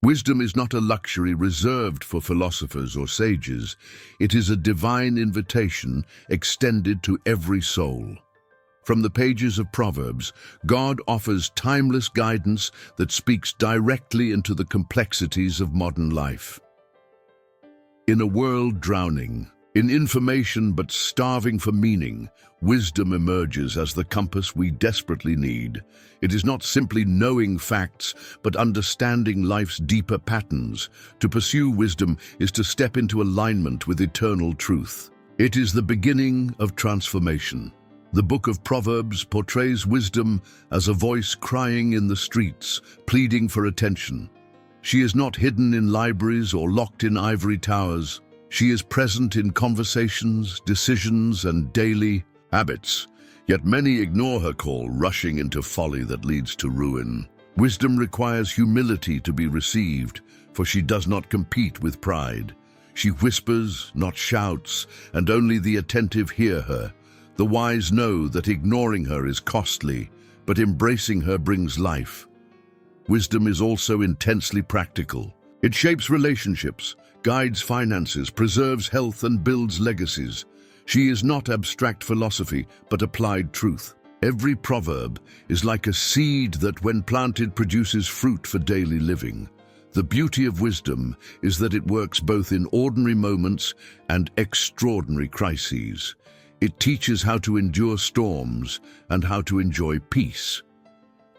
Wisdom is not a luxury reserved for philosophers or sages. It is a divine invitation extended to every soul. From the pages of Proverbs, God offers timeless guidance that speaks directly into the complexities of modern life. In a world drowning in information but starving for meaning, wisdom emerges as the compass we desperately need. It is not simply knowing facts, but understanding life's deeper patterns. To pursue wisdom is to step into alignment with eternal truth. It is the beginning of transformation. The Book of Proverbs portrays wisdom as a voice crying in the streets, pleading for attention. She is not hidden in libraries or locked in ivory towers. She is present in conversations, decisions, and daily habits. Yet many ignore her call, rushing into folly that leads to ruin. Wisdom requires humility to be received, for she does not compete with pride. She whispers, not shouts, and only the attentive hear her. The wise know that ignoring her is costly, but embracing her brings life. Wisdom is also intensely practical. It shapes relationships, guides finances, preserves health, and builds legacies. She is not abstract philosophy, but applied truth. Every proverb is like a seed that, when planted, produces fruit for daily living. The beauty of wisdom is that it works both in ordinary moments and extraordinary crises. It teaches how to endure storms and how to enjoy peace.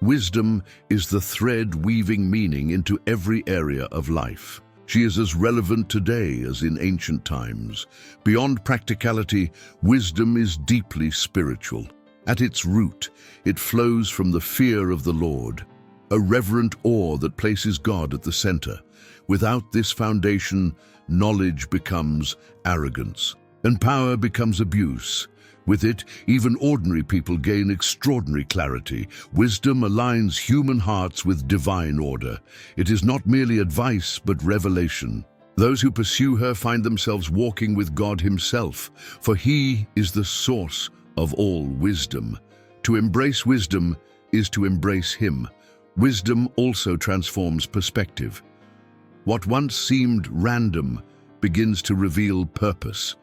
Wisdom is the thread weaving meaning into every area of life. She is as relevant today as in ancient times. Beyond practicality, wisdom is deeply spiritual. At its root, it flows from the fear of the Lord, a reverent awe that places God at the center. Without this foundation, knowledge becomes arrogance, and power becomes abuse. With it, even ordinary people gain extraordinary clarity. Wisdom aligns human hearts with divine order. It is not merely advice, but revelation. Those who pursue her find themselves walking with God Himself, for He is the source of all wisdom. To embrace wisdom is to embrace Him. Wisdom also transforms perspective. What once seemed random begins to reveal purpose.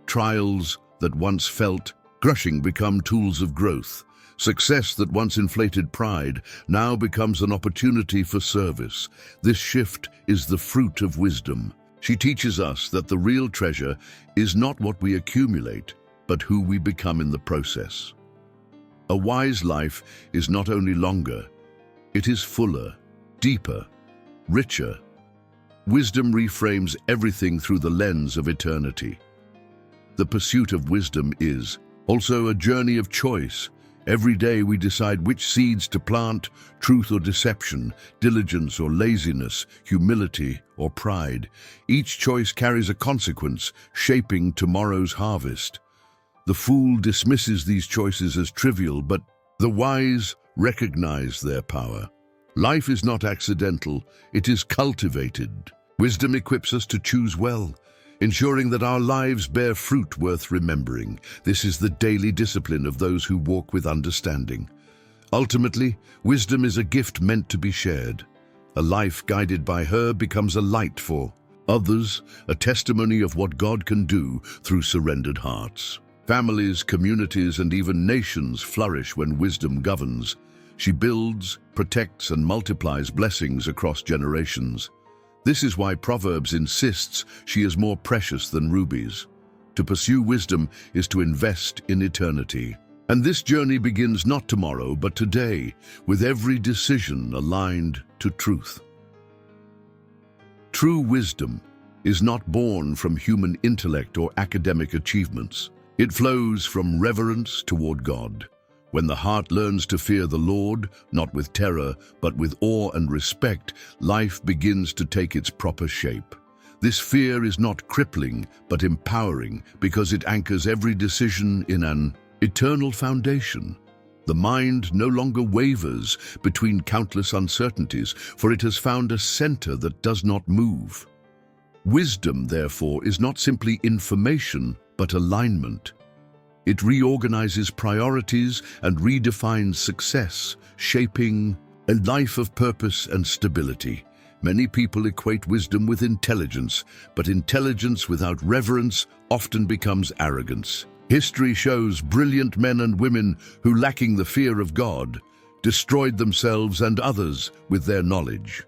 Trials that once felt crushing become tools of growth. Success that once inflated pride now becomes an opportunity for service. This shift is the fruit of wisdom. She teaches us that the real treasure is not what we accumulate, but who we become in the process. A wise life is not only longer, it is fuller, deeper, richer. Wisdom reframes everything through the lens of eternity. The pursuit of wisdom is also a journey of choice. Every day we decide which seeds to plant, truth or deception, diligence or laziness, humility or pride. Each choice carries a consequence, shaping tomorrow's harvest. The fool dismisses these choices as trivial, but the wise recognize their power. Life is not accidental, it is cultivated. Wisdom equips us to choose well, ensuring that our lives bear fruit worth remembering. This is the daily discipline of those who walk with understanding. Ultimately, wisdom is a gift meant to be shared. A life guided by her becomes a light for others, a testimony of what God can do through surrendered hearts. Families, communities, and even nations flourish when wisdom governs. She builds, protects, and multiplies blessings across generations. This is why Proverbs insists she is more precious than rubies. To pursue wisdom is to invest in eternity. And this journey begins not tomorrow, but today, with every decision aligned to truth. True wisdom is not born from human intellect or academic achievements. It flows from reverence toward God. When the heart learns to fear the Lord, not with terror, but with awe and respect, life begins to take its proper shape. This fear is not crippling, but empowering, because it anchors every decision in an eternal foundation. The mind no longer wavers between countless uncertainties, for it has found a center that does not move. Wisdom, therefore, is not simply information, but alignment. It reorganizes priorities and redefines success, shaping a life of purpose and stability. Many people equate wisdom with intelligence, but intelligence without reverence often becomes arrogance. History shows brilliant men and women who, lacking the fear of God, destroyed themselves and others with their knowledge.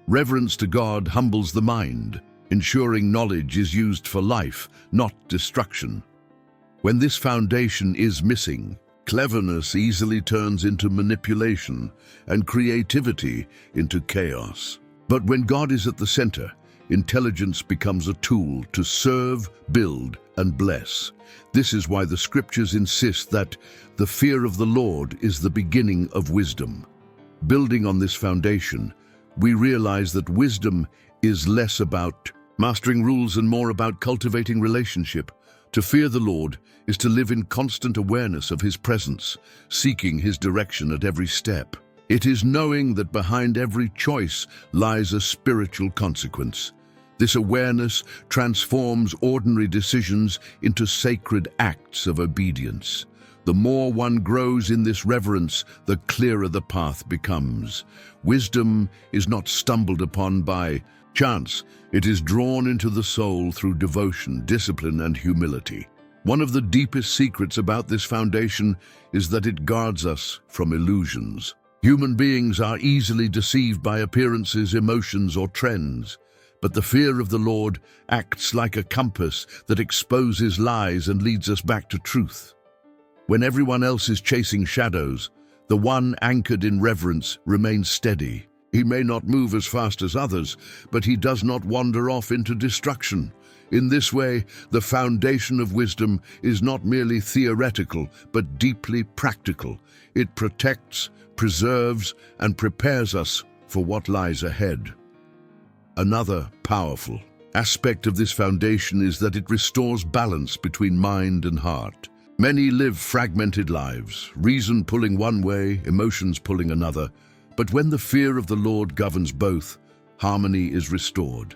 Reverence to God humbles the mind, ensuring knowledge is used for life, not destruction. When this foundation is missing, cleverness easily turns into manipulation and creativity into chaos. But when God is at the center, intelligence becomes a tool to serve, build, and bless. This is why the scriptures insist that the fear of the Lord is the beginning of wisdom. Building on this foundation, we realize that wisdom is less about mastering rules and more about cultivating relationship. To fear the Lord is to live in constant awareness of His presence, seeking His direction at every step. It is knowing that behind every choice lies a spiritual consequence. This awareness transforms ordinary decisions into sacred acts of obedience. The more one grows in this reverence, the clearer the path becomes. Wisdom is not stumbled upon by chance. It is drawn into the soul through devotion, discipline, and humility. One of the deepest secrets about this foundation is that it guards us from illusions. Human beings are easily deceived by appearances, emotions, or trends, but the fear of the Lord acts like a compass that exposes lies and leads us back to truth. When everyone else is chasing shadows, the one anchored in reverence remains steady. He may not move as fast as others, but he does not wander off into destruction. In this way, the foundation of wisdom is not merely theoretical, but deeply practical. It protects, preserves, and prepares us for what lies ahead. Another powerful aspect of this foundation is that it restores balance between mind and heart. Many live fragmented lives, reason pulling one way, emotions pulling another. But when the fear of the Lord governs both, harmony is restored.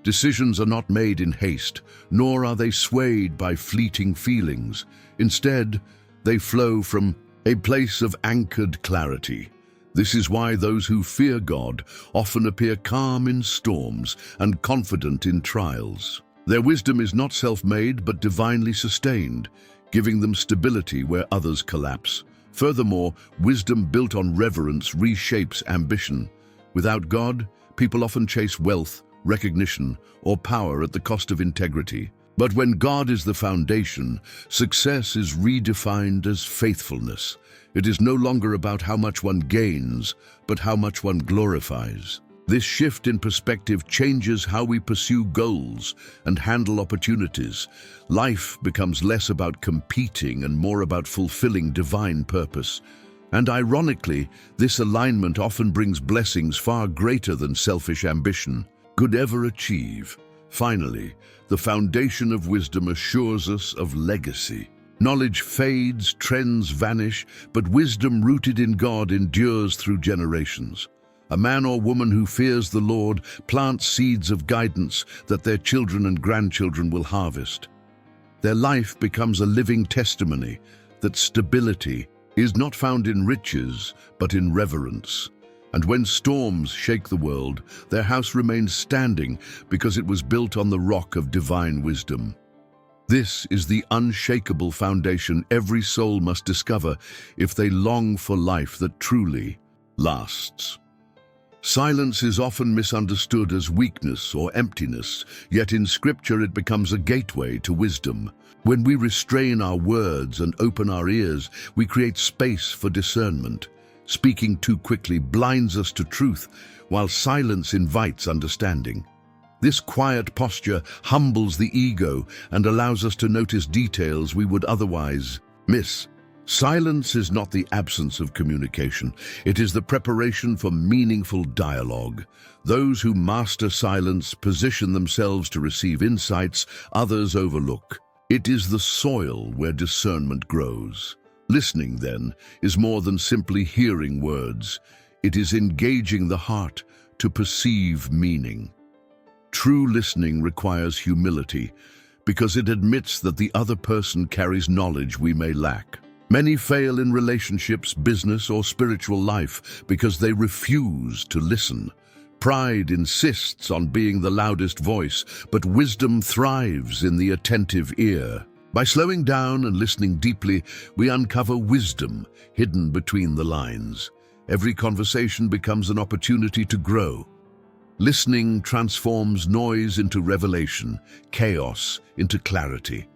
Decisions are not made in haste, nor are they swayed by fleeting feelings. Instead, they flow from a place of anchored clarity. This is why those who fear God often appear calm in storms and confident in trials. Their wisdom is not self-made but divinely sustained, giving them stability where others collapse. Furthermore, wisdom built on reverence reshapes ambition. Without God, people often chase wealth, recognition, or power at the cost of integrity. But when God is the foundation, success is redefined as faithfulness. It is no longer about how much one gains, but how much one glorifies. This shift in perspective changes how we pursue goals and handle opportunities. Life becomes less about competing and more about fulfilling divine purpose. And ironically, this alignment often brings blessings far greater than selfish ambition could ever achieve. Finally, the foundation of wisdom assures us of legacy. Knowledge fades, trends vanish, but wisdom rooted in God endures through generations. A man or woman who fears the Lord plants seeds of guidance that their children and grandchildren will harvest. Their life becomes a living testimony that stability is not found in riches, but in reverence. And when storms shake the world, their house remains standing because it was built on the rock of divine wisdom. This is the unshakable foundation every soul must discover if they long for life that truly lasts. Silence is often misunderstood as weakness or emptiness, yet in Scripture it becomes a gateway to wisdom. When we restrain our words and open our ears, we create space for discernment. Speaking too quickly blinds us to truth, while silence invites understanding. This quiet posture humbles the ego and allows us to notice details we would otherwise miss. Silence is not the absence of communication. It is the preparation for meaningful dialogue. Those who master silence position themselves to receive insights others overlook. It is the soil where discernment grows. Listening, then, is more than simply hearing words. It is engaging the heart to perceive meaning. True listening requires humility because it admits that the other person carries knowledge we may lack. Many fail in relationships, business, or spiritual life because they refuse to listen. Pride insists on being the loudest voice, but wisdom thrives in the attentive ear. By slowing down and listening deeply, we uncover wisdom hidden between the lines. Every conversation becomes an opportunity to grow. Listening transforms noise into revelation, chaos into clarity.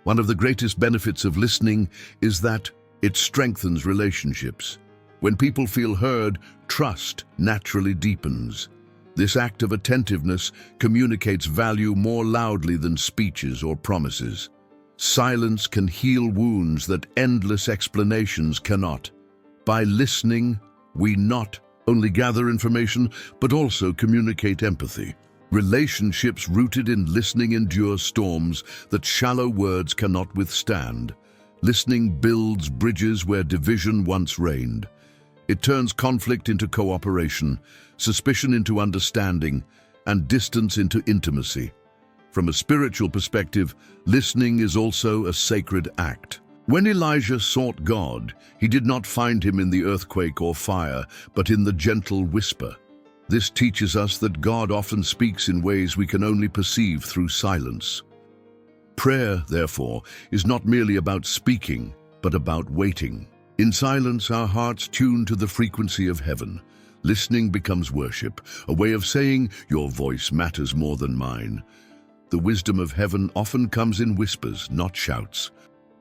One of the greatest benefits of listening is that it strengthens relationships. When people feel heard, trust naturally deepens. This act of attentiveness communicates value more loudly than speeches or promises. Silence can heal wounds that endless explanations cannot. By listening, we not only gather information, but also communicate empathy. Relationships rooted in listening endure storms that shallow words cannot withstand. Listening builds bridges where division once reigned. It turns conflict into cooperation, suspicion into understanding, and distance into intimacy. From a spiritual perspective, listening is also a sacred act. When Elijah sought God, he did not find him in the earthquake or fire, but in the gentle whisper. This teaches us that God often speaks in ways we can only perceive through silence. Prayer, therefore, is not merely about speaking, but about waiting. In silence, our hearts tune to the frequency of heaven. Listening becomes worship, a way of saying, "Your voice matters more than mine." The wisdom of heaven often comes in whispers, not shouts.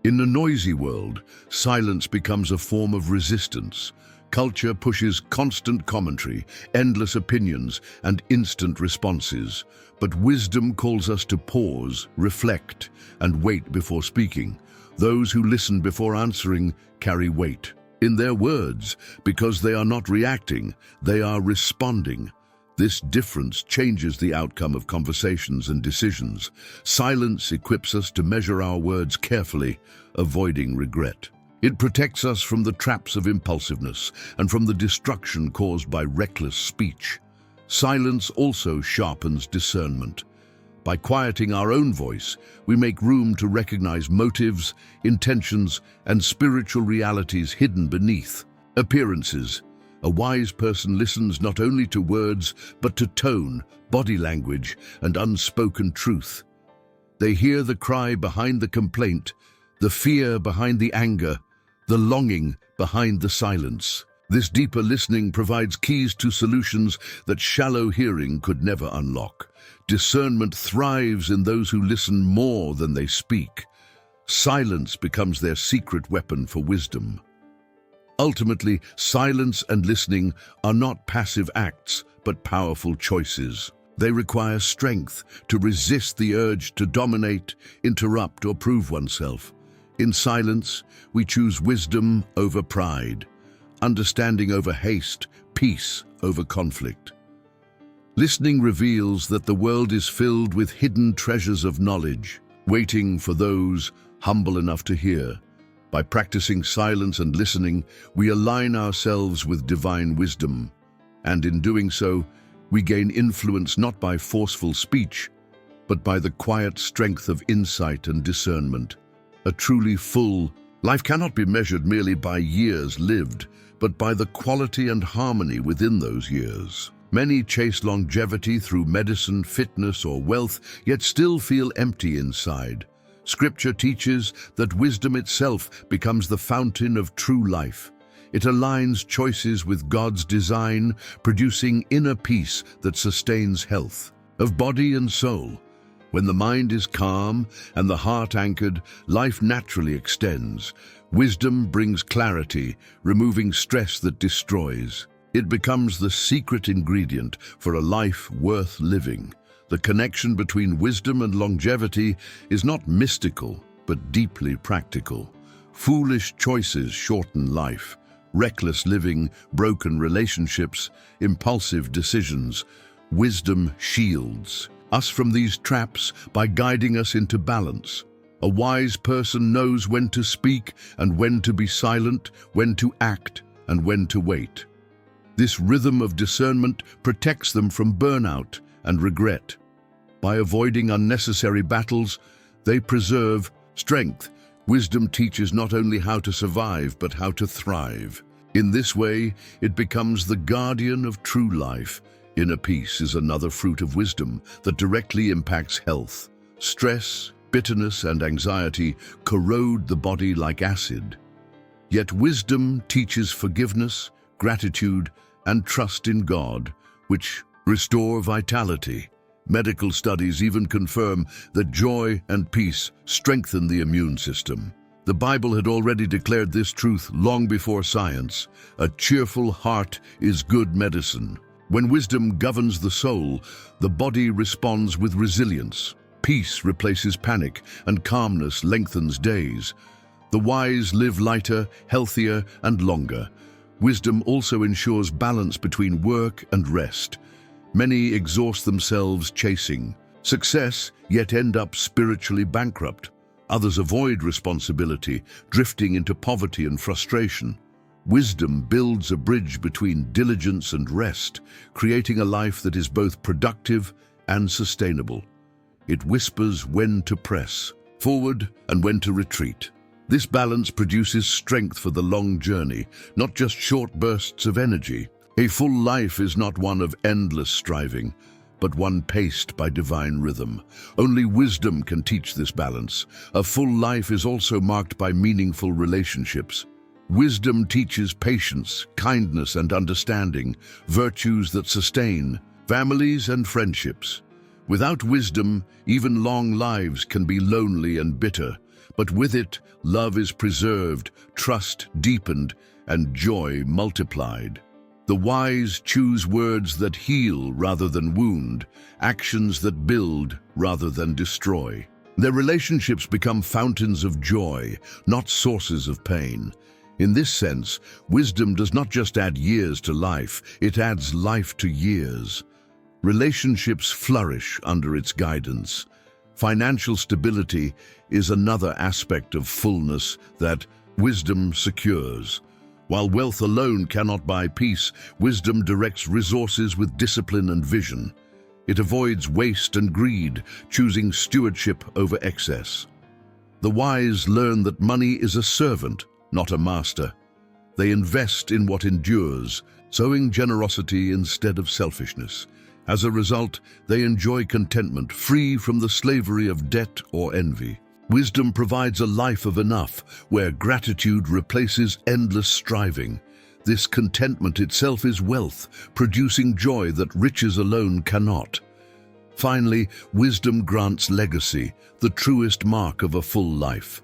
In a noisy world, silence becomes a form of resistance. Culture pushes constant commentary, endless opinions, and instant responses. But wisdom calls us to pause, reflect, and wait before speaking. Those who listen before answering carry weight. In their words, because they are not reacting, they are responding. This difference changes the outcome of conversations and decisions. Silence equips us to measure our words carefully, avoiding regret. It protects us from the traps of impulsiveness and from the destruction caused by reckless speech. Silence also sharpens discernment. By quieting our own voice, we make room to recognize motives, intentions, and spiritual realities hidden beneath appearances. A wise person listens not only to words, but to tone, body language, and unspoken truth. They hear the cry behind the complaint, the fear behind the anger, the longing behind the silence. This deeper listening provides keys to solutions that shallow hearing could never unlock. Discernment thrives in those who listen more than they speak. Silence becomes their secret weapon for wisdom. Ultimately, silence and listening are not passive acts, but powerful choices. They require strength to resist the urge to dominate, interrupt, or prove oneself. In silence, we choose wisdom over pride, understanding over haste, peace over conflict. Listening reveals that the world is filled with hidden treasures of knowledge, waiting for those humble enough to hear. By practicing silence and listening, we align ourselves with divine wisdom, and in doing so, we gain influence not by forceful speech, but by the quiet strength of insight and discernment. A truly full life cannot be measured merely by years lived, but by the quality and harmony within those years. Many chase longevity through medicine, fitness, or wealth, yet still feel empty inside. Scripture teaches that wisdom itself becomes the fountain of true life. It aligns choices with God's design, producing inner peace that sustains health of body and soul. When the mind is calm and the heart anchored, life naturally extends. Wisdom brings clarity, removing stress that destroys. It becomes the secret ingredient for a life worth living. The connection between wisdom and longevity is not mystical, but deeply practical. Foolish choices shorten life. Reckless living, broken relationships, impulsive decisions. Wisdom shields us from these traps by guiding us into balance. A wise person knows when to speak and when to be silent, when to act and when to wait. This rhythm of discernment protects them from burnout and regret. By avoiding unnecessary battles, they preserve strength. Wisdom teaches not only how to survive, but how to thrive. In this way, it becomes the guardian of true life, Inner peace is another fruit of wisdom that directly impacts health. Stress, bitterness, and anxiety corrode the body like acid. Yet wisdom teaches forgiveness, gratitude, and trust in God, which restore vitality. Medical studies even confirm that joy and peace strengthen the immune system. The Bible had already declared this truth long before science. A cheerful heart is good medicine. When wisdom governs the soul, the body responds with resilience. Peace replaces panic, and calmness lengthens days. The wise live lighter, healthier, and longer. Wisdom also ensures balance between work and rest. Many exhaust themselves chasing success, yet end up spiritually bankrupt. Others avoid responsibility, drifting into poverty and frustration. Wisdom builds a bridge between diligence and rest, creating a life that is both productive and sustainable. It whispers when to press forward and when to retreat. This balance produces strength for the long journey, not just short bursts of energy. A full life is not one of endless striving, but one paced by divine rhythm. Only wisdom can teach this balance. A full life is also marked by meaningful relationships. Wisdom teaches patience, kindness, and understanding, virtues that sustain families and friendships. Without wisdom, even long lives can be lonely and bitter, but with it, love is preserved, trust deepened, and joy multiplied. The wise choose words that heal rather than wound, actions that build rather than destroy. Their relationships become fountains of joy, not sources of pain. In this sense, wisdom does not just add years to life, it adds life to years. Relationships flourish under its guidance. Financial stability is another aspect of fullness that wisdom secures. While wealth alone cannot buy peace, wisdom directs resources with discipline and vision. It avoids waste and greed, choosing stewardship over excess. The wise learn that money is a servant, not a master. They invest in what endures, sowing generosity instead of selfishness. As a result, they enjoy contentment, free from the slavery of debt or envy. Wisdom provides a life of enough, where gratitude replaces endless striving. This contentment itself is wealth, producing joy that riches alone cannot. Finally, wisdom grants legacy, the truest mark of a full life.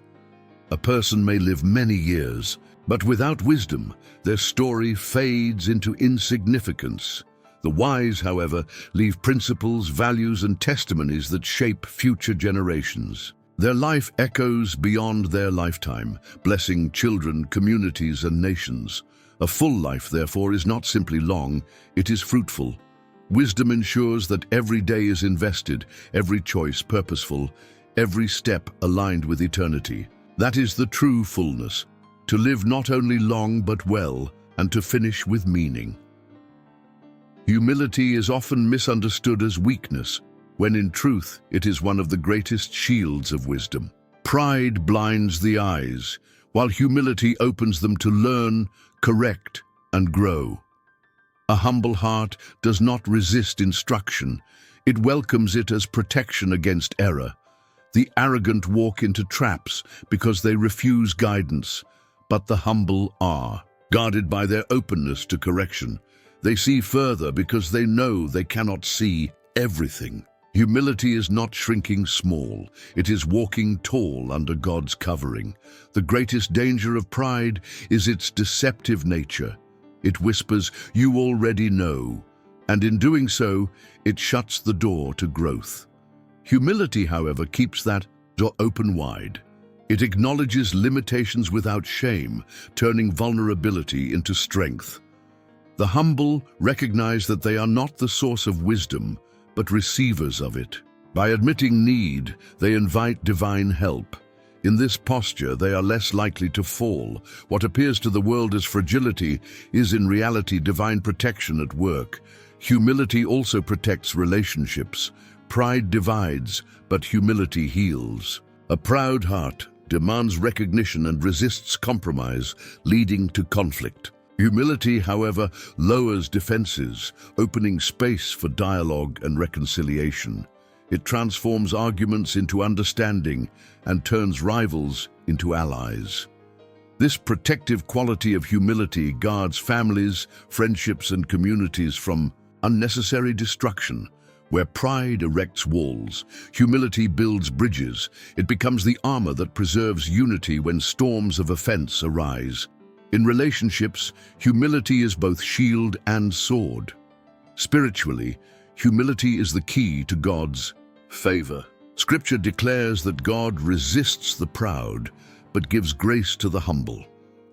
A person may live many years, but without wisdom, their story fades into insignificance. The wise, however, leave principles, values, and testimonies that shape future generations. Their life echoes beyond their lifetime, blessing children, communities, and nations. A full life, therefore, is not simply long, it is fruitful. Wisdom ensures that every day is invested, every choice purposeful, every step aligned with eternity. That is the true fullness, to live not only long but well, and to finish with meaning. Humility is often misunderstood as weakness, when in truth it is one of the greatest shields of wisdom. Pride blinds the eyes, while humility opens them to learn, correct, and grow. A humble heart does not resist instruction, it welcomes it as protection against error. The arrogant walk into traps because they refuse guidance, but the humble are guarded by their openness to correction. They see further because they know they cannot see everything. Humility is not shrinking small, it is walking tall under God's covering. The greatest danger of pride is its deceptive nature. It whispers, "You already know," and in doing so, it shuts the door to growth. Humility, however, keeps that door open wide. It acknowledges limitations without shame, turning vulnerability into strength. The humble recognize that they are not the source of wisdom, but receivers of it. By admitting need, they invite divine help. In this posture, they are less likely to fall. What appears to the world as fragility is in reality divine protection at work. Humility also protects relationships. Pride divides, but humility heals. A proud heart demands recognition and resists compromise, leading to conflict. Humility, however, lowers defenses, opening space for dialogue and reconciliation. It transforms arguments into understanding and turns rivals into allies. This protective quality of humility guards families, friendships, and communities from unnecessary destruction. Where pride erects walls, humility builds bridges. It becomes the armor that preserves unity when storms of offense arise. In relationships, humility is both shield and sword. Spiritually, humility is the key to God's favor. Scripture declares that God resists the proud, but gives grace to the humble.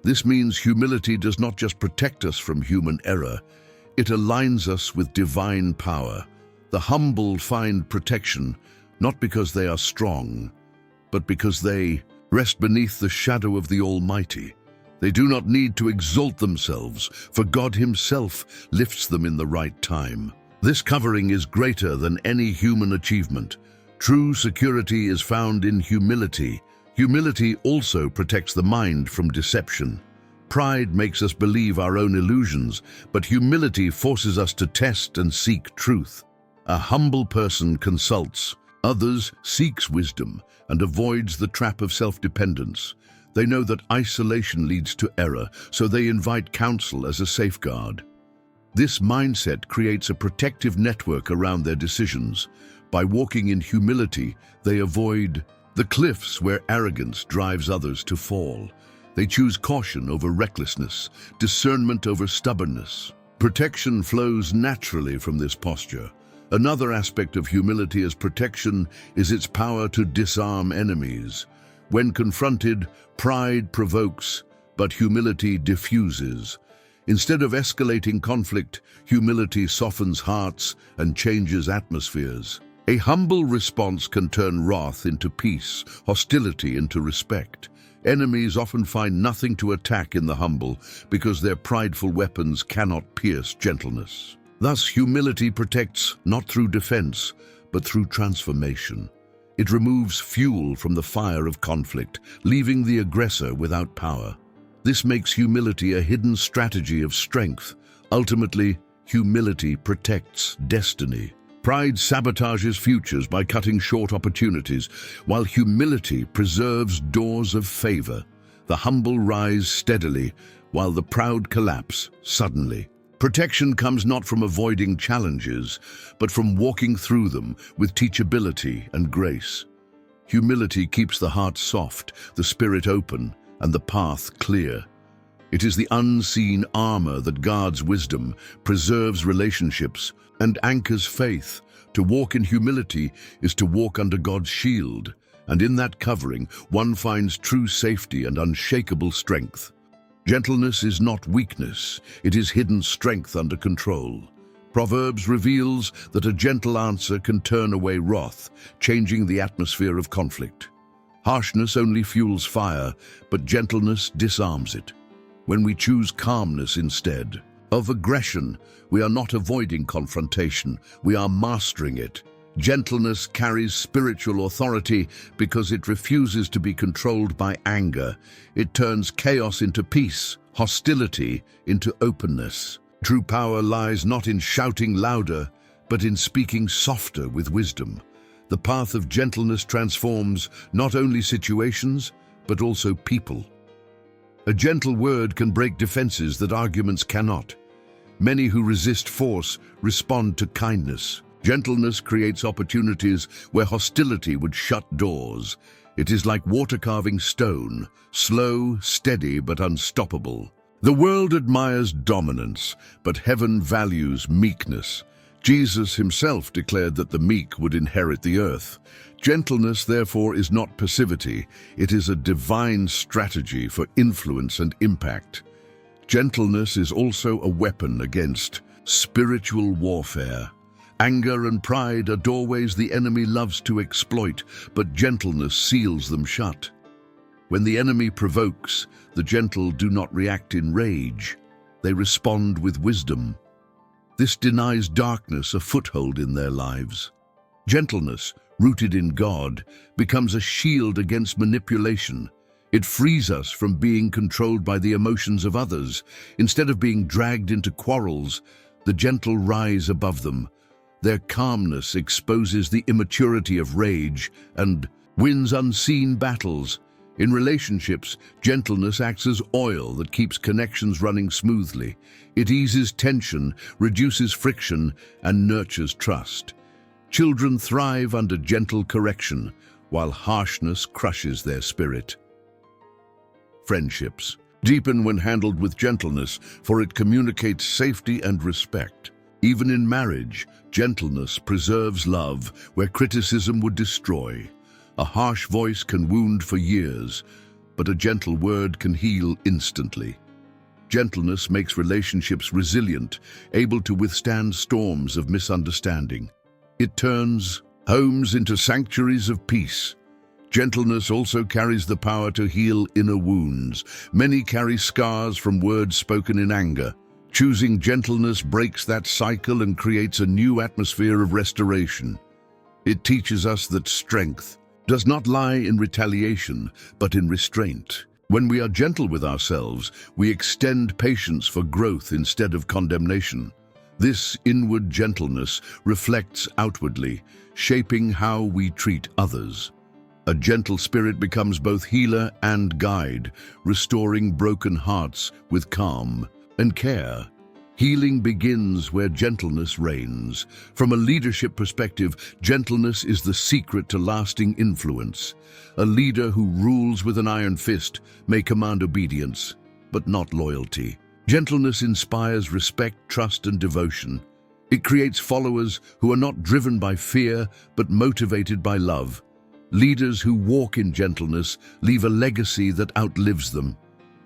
This means humility does not just protect us from human error, it aligns us with divine power. The humble find protection, not because they are strong, but because they rest beneath the shadow of the Almighty. They do not need to exalt themselves, for God Himself lifts them in the right time. This covering is greater than any human achievement. True security is found in humility. Humility also protects the mind from deception. Pride makes us believe our own illusions, but humility forces us to test and seek truth. A humble person consults others, seeks wisdom, and avoids the trap of self-dependence. They know that isolation leads to error, so they invite counsel as a safeguard. This mindset creates a protective network around their decisions. By walking in humility, they avoid the cliffs where arrogance drives others to fall. They choose caution over recklessness, discernment over stubbornness. Protection flows naturally from this posture. Another aspect of humility as protection is its power to disarm enemies. When confronted, pride provokes, but humility diffuses. Instead of escalating conflict, humility softens hearts and changes atmospheres. A humble response can turn wrath into peace, hostility into respect. Enemies often find nothing to attack in the humble because their prideful weapons cannot pierce gentleness. Thus, humility protects not through defense, but through transformation. It removes fuel from the fire of conflict, leaving the aggressor without power. This makes humility a hidden strategy of strength. Ultimately, humility protects destiny. Pride sabotages futures by cutting short opportunities, while humility preserves doors of favor. The humble rise steadily, while the proud collapse suddenly. Protection comes not from avoiding challenges, but from walking through them with teachability and grace. Humility keeps the heart soft, the spirit open, and the path clear. It is the unseen armor that guards wisdom, preserves relationships, and anchors faith. To walk in humility is to walk under God's shield, and in that covering, one finds true safety and unshakable strength. Gentleness is not weakness, it is hidden strength under control. Proverbs reveals that a gentle answer can turn away wrath, changing the atmosphere of conflict. Harshness only fuels fire, but gentleness disarms it. When we choose calmness instead of aggression, we are not avoiding confrontation, we are mastering it. Gentleness carries spiritual authority because it refuses to be controlled by anger. It turns chaos into peace, hostility into openness. True power lies not in shouting louder, but in speaking softer with wisdom. The path of gentleness transforms not only situations, but also people. A gentle word can break defenses that arguments cannot. Many who resist force respond to kindness. Gentleness creates opportunities where hostility would shut doors. It is like water carving stone, slow, steady, but unstoppable. The world admires dominance, but heaven values meekness. Jesus himself declared that the meek would inherit the earth. Gentleness, therefore, is not passivity. It is a divine strategy for influence and impact. Gentleness is also a weapon against spiritual warfare. Anger and pride are doorways the enemy loves to exploit, but gentleness seals them shut. When the enemy provokes, the gentle do not react in rage. They respond with wisdom. This denies darkness a foothold in their lives. Gentleness, rooted in God, becomes a shield against manipulation. It frees us from being controlled by the emotions of others. Instead of being dragged into quarrels, the gentle rise above them. Their calmness exposes the immaturity of rage and wins unseen battles. In relationships, gentleness acts as oil that keeps connections running smoothly. It eases tension, reduces friction, and nurtures trust. Children thrive under gentle correction, while harshness crushes their spirit. Friendships deepen when handled with gentleness, for it communicates safety and respect. Even in marriage, gentleness preserves love where criticism would destroy. A harsh voice can wound for years, but a gentle word can heal instantly. Gentleness makes relationships resilient, able to withstand storms of misunderstanding. It turns homes into sanctuaries of peace. Gentleness also carries the power to heal inner wounds. Many carry scars from words spoken in anger. Choosing gentleness breaks that cycle and creates a new atmosphere of restoration. It teaches us that strength does not lie in retaliation, but in restraint. When we are gentle with ourselves, we extend patience for growth instead of condemnation. This inward gentleness reflects outwardly, shaping how we treat others. A gentle spirit becomes both healer and guide, restoring broken hearts with calm and care. Healing begins where gentleness reigns. From a leadership perspective, gentleness is the secret to lasting influence. A leader who rules with an iron fist may command obedience, but not loyalty. Gentleness inspires respect, trust, and devotion. It creates followers who are not driven by fear, but motivated by love. Leaders who walk in gentleness leave a legacy that outlives them.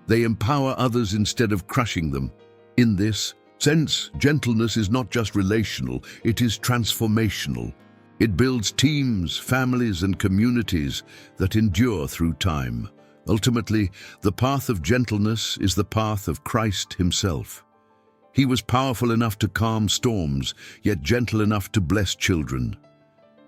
They empower others instead of crushing them. In this sense, gentleness is not just relational, it is transformational. It builds teams, families, and communities that endure through time. Ultimately, the path of gentleness is the path of Christ himself. He was powerful enough to calm storms, yet gentle enough to bless children.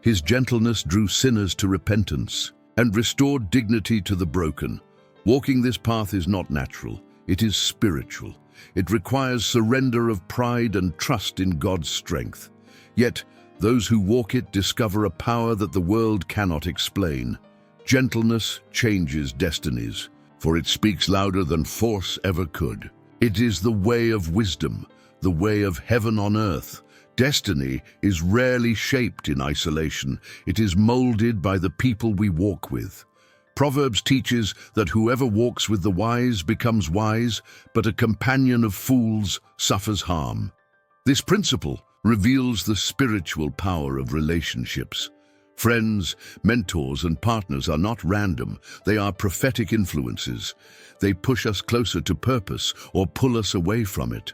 His gentleness drew sinners to repentance and restored dignity to the broken. Walking this path is not natural, it is spiritual. It requires surrender of pride and trust in God's strength. Yet, those who walk it discover a power that the world cannot explain. Gentleness changes destinies, for it speaks louder than force ever could. It is the way of wisdom, the way of heaven on earth. Destiny is rarely shaped in isolation. It is molded by the people we walk with. Proverbs teaches that whoever walks with the wise becomes wise, but a companion of fools suffers harm. This principle reveals the spiritual power of relationships. Friends, mentors, and partners are not random. They are prophetic influences. They push us closer to purpose or pull us away from it.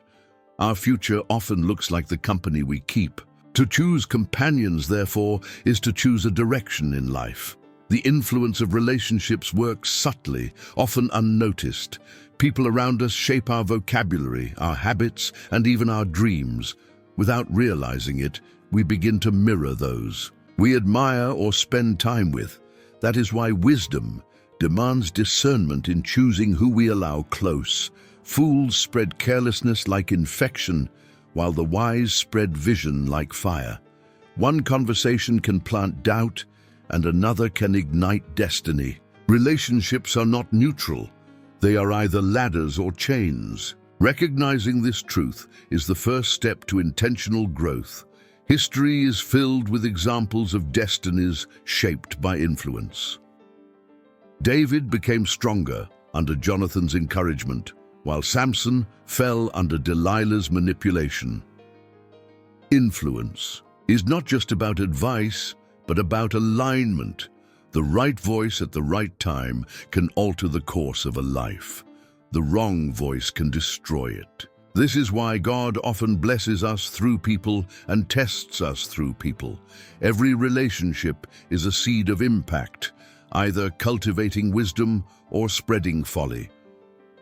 Our future often looks like the company we keep. To choose companions, therefore, is to choose a direction in life. The influence of relationships works subtly, often unnoticed. People around us shape our vocabulary, our habits, and even our dreams. Without realizing it, we begin to mirror those we admire or spend time with. That is why wisdom demands discernment in choosing who we allow close. Fools spread carelessness like infection, while the wise spread vision like fire. One conversation can plant doubt, and another can ignite destiny. Relationships are not neutral. They are either ladders or chains. Recognizing this truth is the first step to intentional growth. History is filled with examples of destinies shaped by influence. David became stronger under Jonathan's encouragement, while Samson fell under Delilah's manipulation. Influence is not just about advice, but about alignment. The right voice at the right time can alter the course of a life. The wrong voice can destroy it. This is why God often blesses us through people and tests us through people. Every relationship is a seed of impact, either cultivating wisdom or spreading folly.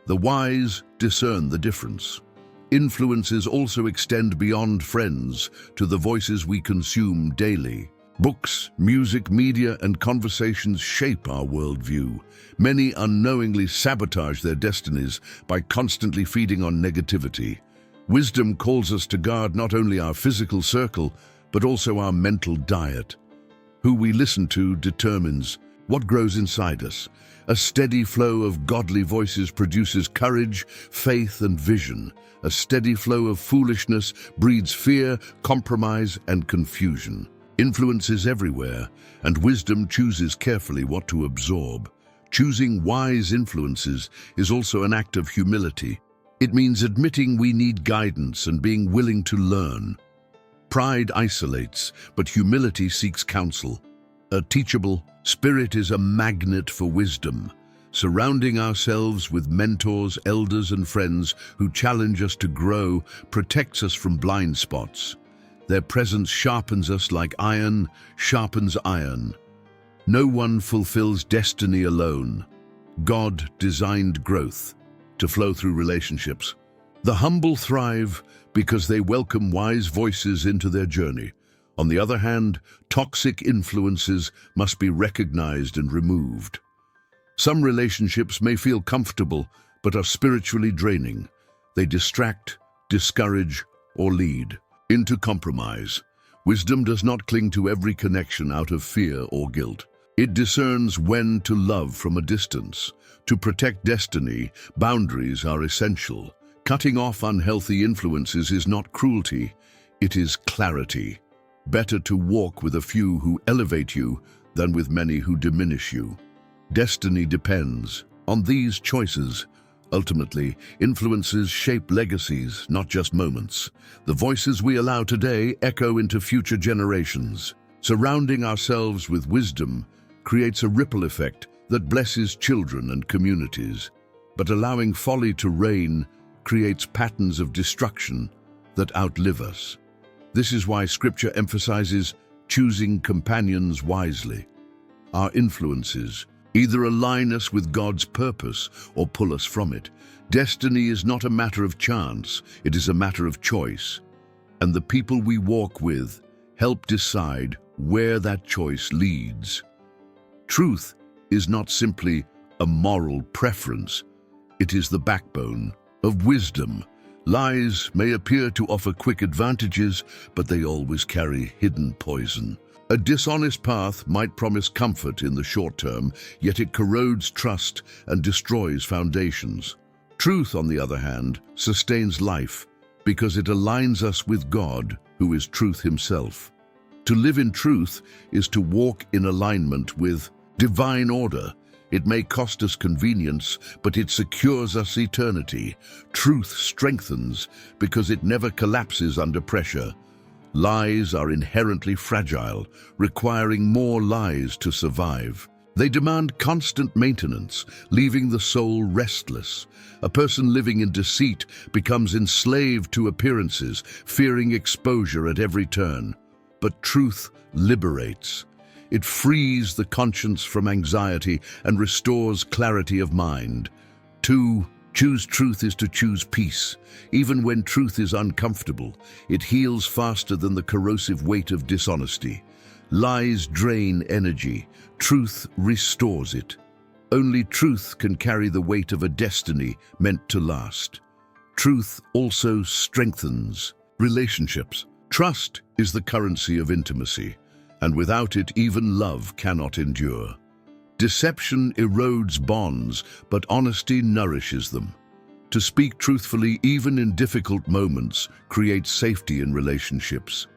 The wise discern the difference. Influences also extend beyond friends to the voices we consume daily. Books, music, media, and conversations shape our worldview. Many unknowingly sabotage their destinies by constantly feeding on negativity. Wisdom calls us to guard not only our physical circle, but also our mental diet. Who we listen to determines what grows inside us. A steady flow of godly voices produces courage, faith, and vision. A steady flow of foolishness breeds fear, compromise, and confusion. Influence is everywhere, and wisdom chooses carefully what to absorb. Choosing wise influences is also an act of humility. It means admitting we need guidance and being willing to learn. Pride isolates, but humility seeks counsel. A teachable spirit is a magnet for wisdom. Surrounding ourselves with mentors, elders, and friends who challenge us to grow protects us from blind spots. Their presence sharpens us like iron sharpens iron. No one fulfills destiny alone. God designed growth to flow through relationships. The humble thrive because they welcome wise voices into their journey. On the other hand, toxic influences must be recognized and removed. Some relationships may feel comfortable, but are spiritually draining. They distract, discourage, or lead into compromise. Wisdom does not cling to every connection out of fear or guilt. It discerns when to love from a distance. To protect destiny, boundaries are essential. Cutting off unhealthy influences is not cruelty, it is clarity. Better to walk with a few who elevate you than with many who diminish you. Destiny depends on these choices. Ultimately, influences shape legacies, not just moments. The voices we allow today echo into future generations. Surrounding ourselves with wisdom creates a ripple effect that blesses children and communities. But allowing folly to reign creates patterns of destruction that outlive us. This is why Scripture emphasizes choosing companions wisely. Our influences either align us with God's purpose or pull us from it. Destiny is not a matter of chance, it is a matter of choice. And the people we walk with help decide where that choice leads. Truth is not simply a moral preference, it is the backbone of wisdom. Lies may appear to offer quick advantages, but they always carry hidden poison. A dishonest path might promise comfort in the short term, yet it corrodes trust and destroys foundations. Truth, on the other hand, sustains life because it aligns us with God, who is truth himself. To live in truth is to walk in alignment with divine order. It may cost us convenience, but it secures us eternity. Truth strengthens because it never collapses under pressure. Lies are inherently fragile, requiring more lies to survive. They demand constant maintenance, leaving the soul restless. A person living in deceit becomes enslaved to appearances, fearing exposure at every turn. But truth liberates. It frees the conscience from anxiety and restores clarity of mind. To choose truth is to choose peace. Even when truth is uncomfortable, it heals faster than the corrosive weight of dishonesty. Lies drain energy. Truth restores it. Only truth can carry the weight of a destiny meant to last. Truth also strengthens relationships. Trust is the currency of intimacy, and without it, even love cannot endure. Deception erodes bonds, but honesty nourishes them. To speak truthfully, even in difficult moments, creates safety in relationships.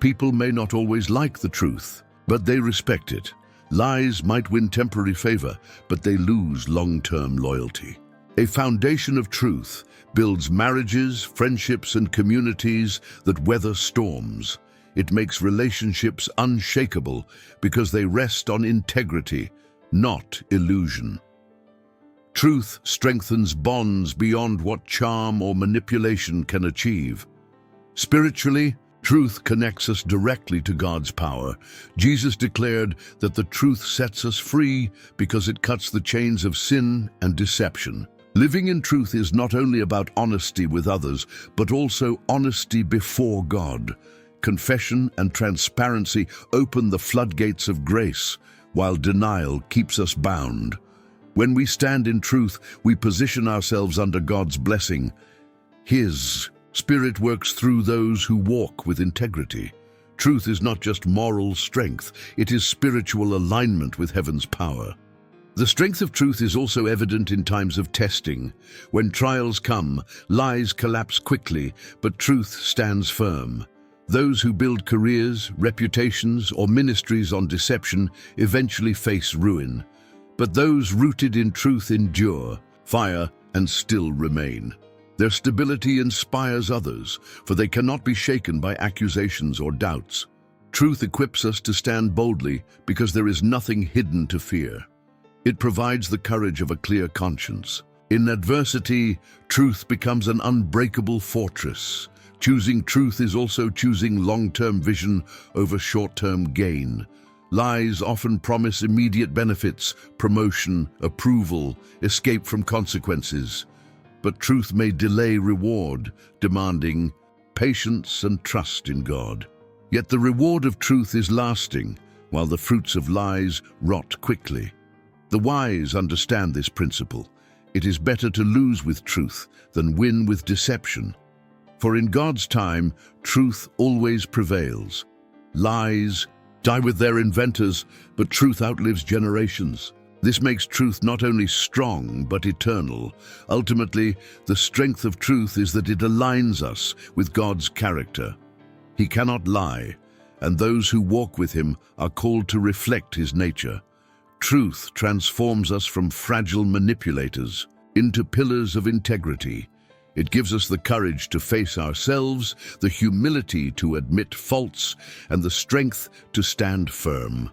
People may not always like the truth, but they respect it. Lies might win temporary favor, but they lose long-term loyalty. A foundation of truth builds marriages, friendships, and communities that weather storms. It makes relationships unshakable because they rest on integrity, not illusion. Truth strengthens bonds beyond what charm or manipulation can achieve. Spiritually, truth connects us directly to God's power. Jesus declared that the truth sets us free because it cuts the chains of sin and deception. Living in truth is not only about honesty with others, but also honesty before God. confession and transparency open the floodgates of grace, while denial keeps us bound. When we stand in truth, we position ourselves under God's blessing. His Spirit works through those who walk with integrity. Truth is not just moral strength, it is spiritual alignment with heaven's power. The strength of truth is also evident in times of testing. When trials come, lies collapse quickly, but truth stands firm. Those who build careers, reputations, or ministries on deception eventually face ruin. But those rooted in truth endure, fire, and still remain. Their stability inspires others, for they cannot be shaken by accusations or doubts. Truth equips us to stand boldly because there is nothing hidden to fear. It provides the courage of a clear conscience. In adversity, truth becomes an unbreakable fortress. Choosing truth is also choosing long-term vision over short-term gain. Lies often promise immediate benefits, promotion, approval, escape from consequences. But truth may delay reward, demanding patience and trust in God. Yet the reward of truth is lasting, while the fruits of lies rot quickly. The wise understand this principle. It is better to lose with truth than win with deception. For in God's time, truth always prevails. Lies die with their inventors, but truth outlives generations. This makes truth not only strong, but eternal. Ultimately, the strength of truth is that it aligns us with God's character. He cannot lie, and those who walk with him are called to reflect his nature. Truth transforms us from fragile manipulators into pillars of integrity. It gives us the courage to face ourselves, the humility to admit faults, and the strength to stand firm.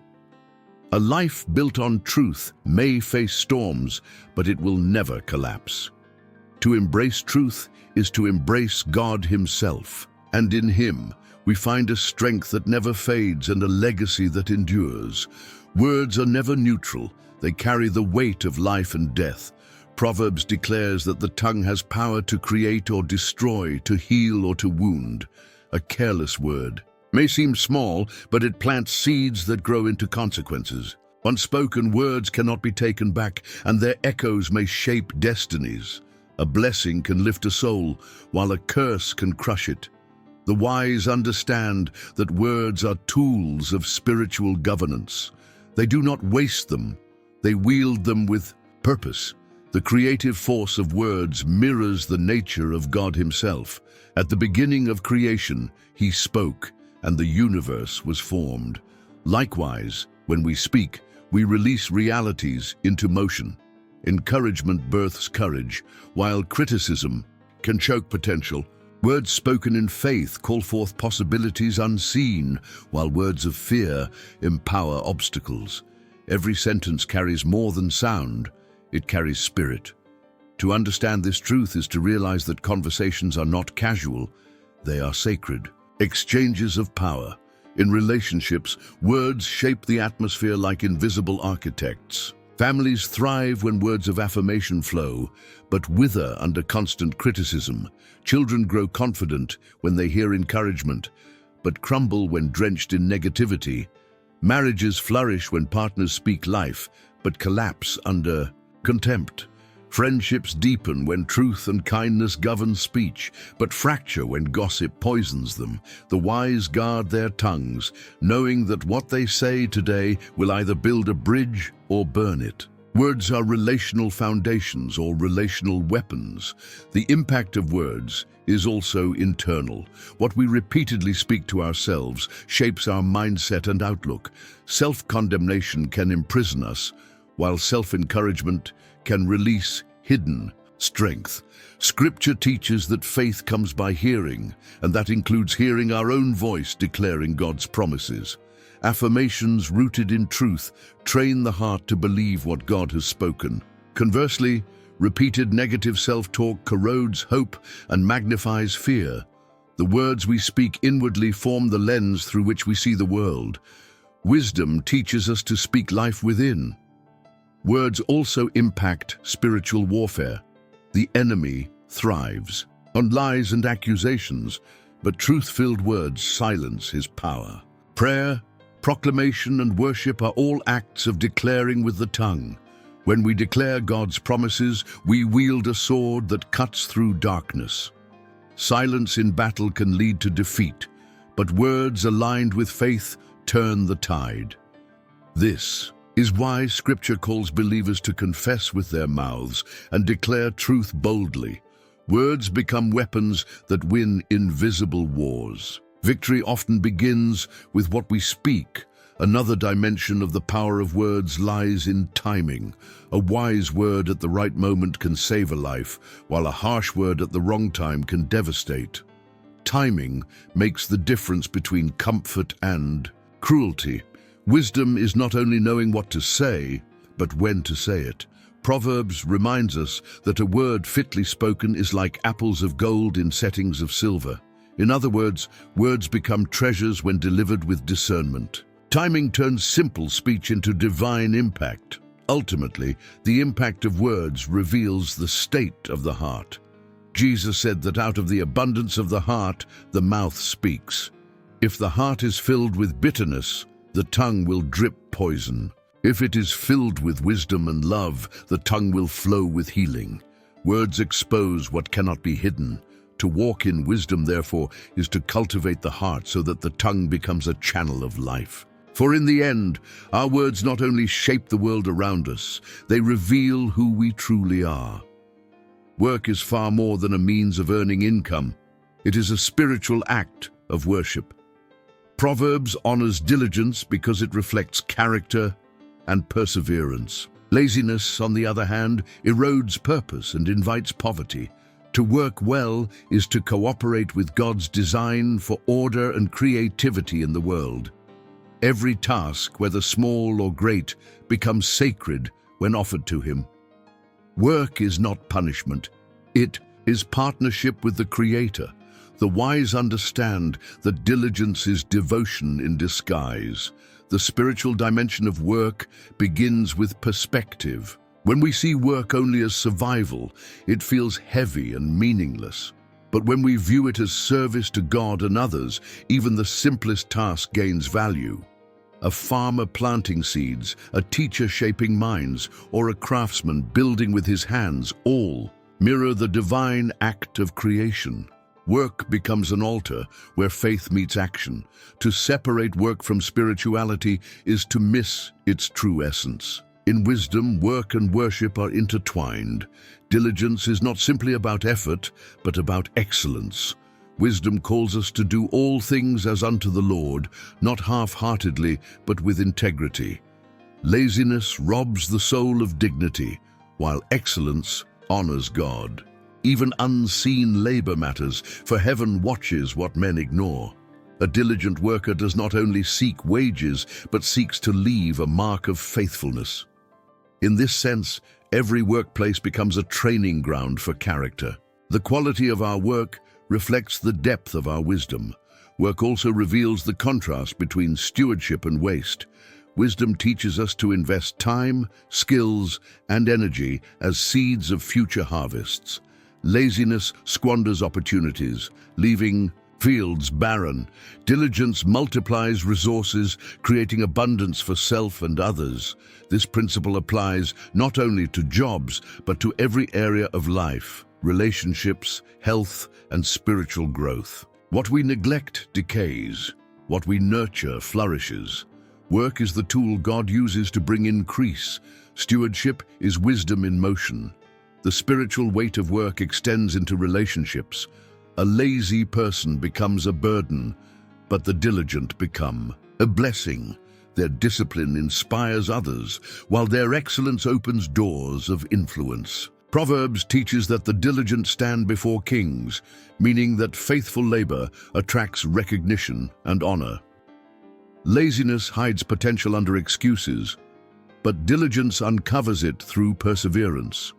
A life built on truth may face storms, but it will never collapse. To embrace truth is to embrace God himself, and in him we find a strength that never fades and a legacy that endures. Words are never neutral. They carry the weight of life and death. Proverbs declares that the tongue has power to create or destroy, to heal or to wound. A careless word may seem small, but it plants seeds that grow into consequences. Unspoken words cannot be taken back, and their echoes may shape destinies. A blessing can lift a soul, while a curse can crush it. The wise understand that words are tools of spiritual governance. They do not waste them, they wield them with purpose. The creative force of words mirrors the nature of God himself. At the beginning of creation, he spoke, and the universe was formed. Likewise, when we speak, we release realities into motion. Encouragement births courage, while criticism can choke potential. Words spoken in faith call forth possibilities unseen, while words of fear empower obstacles. Every sentence carries more than sound, it carries spirit. To understand this truth is to realize that conversations are not casual, they are sacred. Exchanges of power. In relationships, words shape the atmosphere like invisible architects. Families thrive when words of affirmation flow, but wither under constant criticism. Children grow confident when they hear encouragement, but crumble when drenched in negativity. Marriages flourish when partners speak life, but collapse under contempt. Friendships deepen when truth and kindness govern speech, but fracture when gossip poisons them. The wise guard their tongues, knowing that what they say today will either build a bridge or burn it. Words are relational foundations or relational weapons. The impact of words is also internal. What we repeatedly speak to ourselves shapes our mindset and outlook. Self-condemnation can imprison us, while self-encouragement can release hidden strength. Scripture teaches that faith comes by hearing, and that includes hearing our own voice declaring God's promises. Affirmations rooted in truth train the heart to believe what God has spoken. Conversely, repeated negative self-talk corrodes hope and magnifies fear. The words we speak inwardly form the lens through which we see the world. Wisdom teaches us to speak life within. Words also impact spiritual warfare. The enemy thrives on lies and accusations, but truth-filled words silence his power. Prayer, proclamation, and worship are all acts of declaring with the tongue. When we declare God's promises, we wield a sword that cuts through darkness. Silence in battle can lead to defeat, but words aligned with faith turn the tide. This is why Scripture calls believers to confess with their mouths and declare truth boldly. Words become weapons that win invisible wars. Victory often begins with what we speak. Another dimension of the power of words lies in timing. A wise word at the right moment can save a life, while a harsh word at the wrong time can devastate. Timing makes the difference between comfort and cruelty. Wisdom is not only knowing what to say, but when to say it. Proverbs reminds us that a word fitly spoken is like apples of gold in settings of silver. In other words, words become treasures when delivered with discernment. Timing turns simple speech into divine impact. Ultimately, the impact of words reveals the state of the heart. Jesus said that out of the abundance of the heart, the mouth speaks. If the heart is filled with bitterness, the tongue will drip poison. If it is filled with wisdom and love, the tongue will flow with healing. Words expose what cannot be hidden. To walk in wisdom, therefore, is to cultivate the heart so that the tongue becomes a channel of life. For in the end, our words not only shape the world around us, they reveal who we truly are. Work is far more than a means of earning income. It is a spiritual act of worship. Proverbs honors diligence because it reflects character and perseverance. Laziness, on the other hand, erodes purpose and invites poverty. To work well is to cooperate with God's design for order and creativity in the world. Every task, whether small or great, becomes sacred when offered to Him. Work is not punishment. It is partnership with the Creator. The wise understand that diligence is devotion in disguise. The spiritual dimension of work begins with perspective. When we see work only as survival, it feels heavy and meaningless. But when we view it as service to God and others, even the simplest task gains value. A farmer planting seeds, a teacher shaping minds, or a craftsman building with his hands all mirror the divine act of creation. Work becomes an altar where faith meets action. To separate work from spirituality is to miss its true essence. In wisdom, work and worship are intertwined. Diligence is not simply about effort, but about excellence. Wisdom calls us to do all things as unto the Lord, not half-heartedly, but with integrity. Laziness robs the soul of dignity, while excellence honors God. Even unseen labor matters, for heaven watches what men ignore. A diligent worker does not only seek wages, but seeks to leave a mark of faithfulness. In this sense, every workplace becomes a training ground for character. The quality of our work reflects the depth of our wisdom. Work also reveals the contrast between stewardship and waste. Wisdom teaches us to invest time, skills, and energy as seeds of future harvests. Laziness squanders opportunities, leaving fields barren. Diligence multiplies resources, creating abundance for self and others. This principle applies not only to jobs, but to every area of life: relationships, health, and spiritual growth. What we neglect decays. What we nurture flourishes. Work is the tool God uses to bring increase. Stewardship is wisdom in motion. The spiritual weight of work extends into relationships. A lazy person becomes a burden, but the diligent become a blessing. Their discipline inspires others, while their excellence opens doors of influence. Proverbs teaches that the diligent stand before kings, meaning that faithful labor attracts recognition and honor. Laziness hides potential under excuses, but diligence uncovers it through perseverance.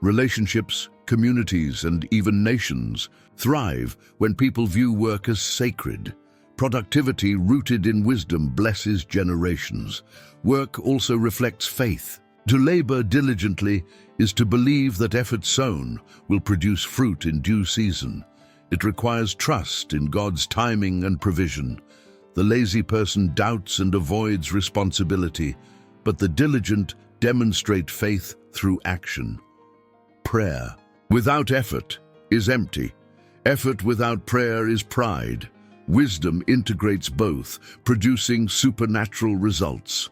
Relationships, communities, and even nations thrive when people view work as sacred. Productivity rooted in wisdom blesses generations. Work also reflects faith. To labor diligently is to believe that effort sown will produce fruit in due season. It requires trust in God's timing and provision. The lazy person doubts and avoids responsibility, but the diligent demonstrate faith through action. Prayer without effort is empty. Effort without prayer is pride. Wisdom integrates both, producing supernatural results.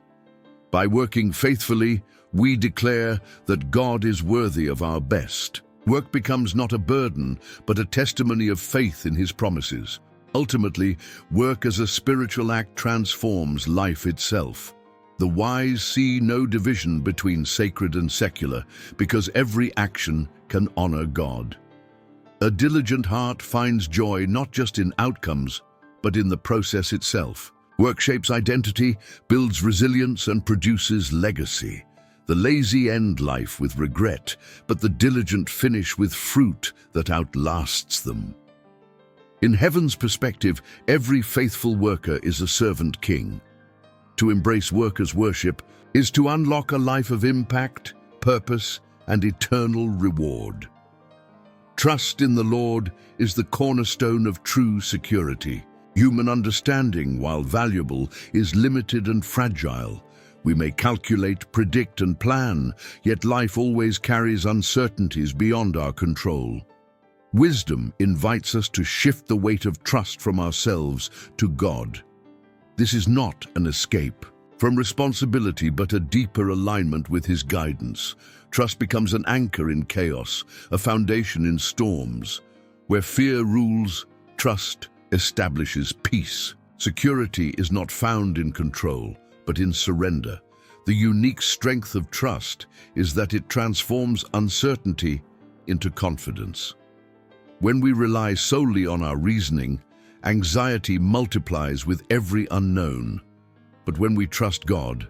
By working faithfully, we declare that God is worthy of our best. Work becomes not a burden, but a testimony of faith in His promises. Ultimately, work as a spiritual act transforms life itself. The wise see no division between sacred and secular, because every action can honor God. A diligent heart finds joy not just in outcomes, but in the process itself. Work shapes identity, builds resilience, and produces legacy. The lazy end life with regret, but the diligent finish with fruit that outlasts them. In heaven's perspective, every faithful worker is a servant king. To embrace workers' worship is to unlock a life of impact, purpose, and eternal reward. Trust in the Lord is the cornerstone of true security. Human understanding, while valuable, is limited and fragile. We may calculate, predict, and plan, yet life always carries uncertainties beyond our control. Wisdom invites us to shift the weight of trust from ourselves to God. This is not an escape from responsibility, but a deeper alignment with His guidance. Trust becomes an anchor in chaos, a foundation in storms. Where fear rules, trust establishes peace. Security is not found in control, but in surrender. The unique strength of trust is that it transforms uncertainty into confidence. When we rely solely on our reasoning, anxiety multiplies with every unknown. But when we trust God,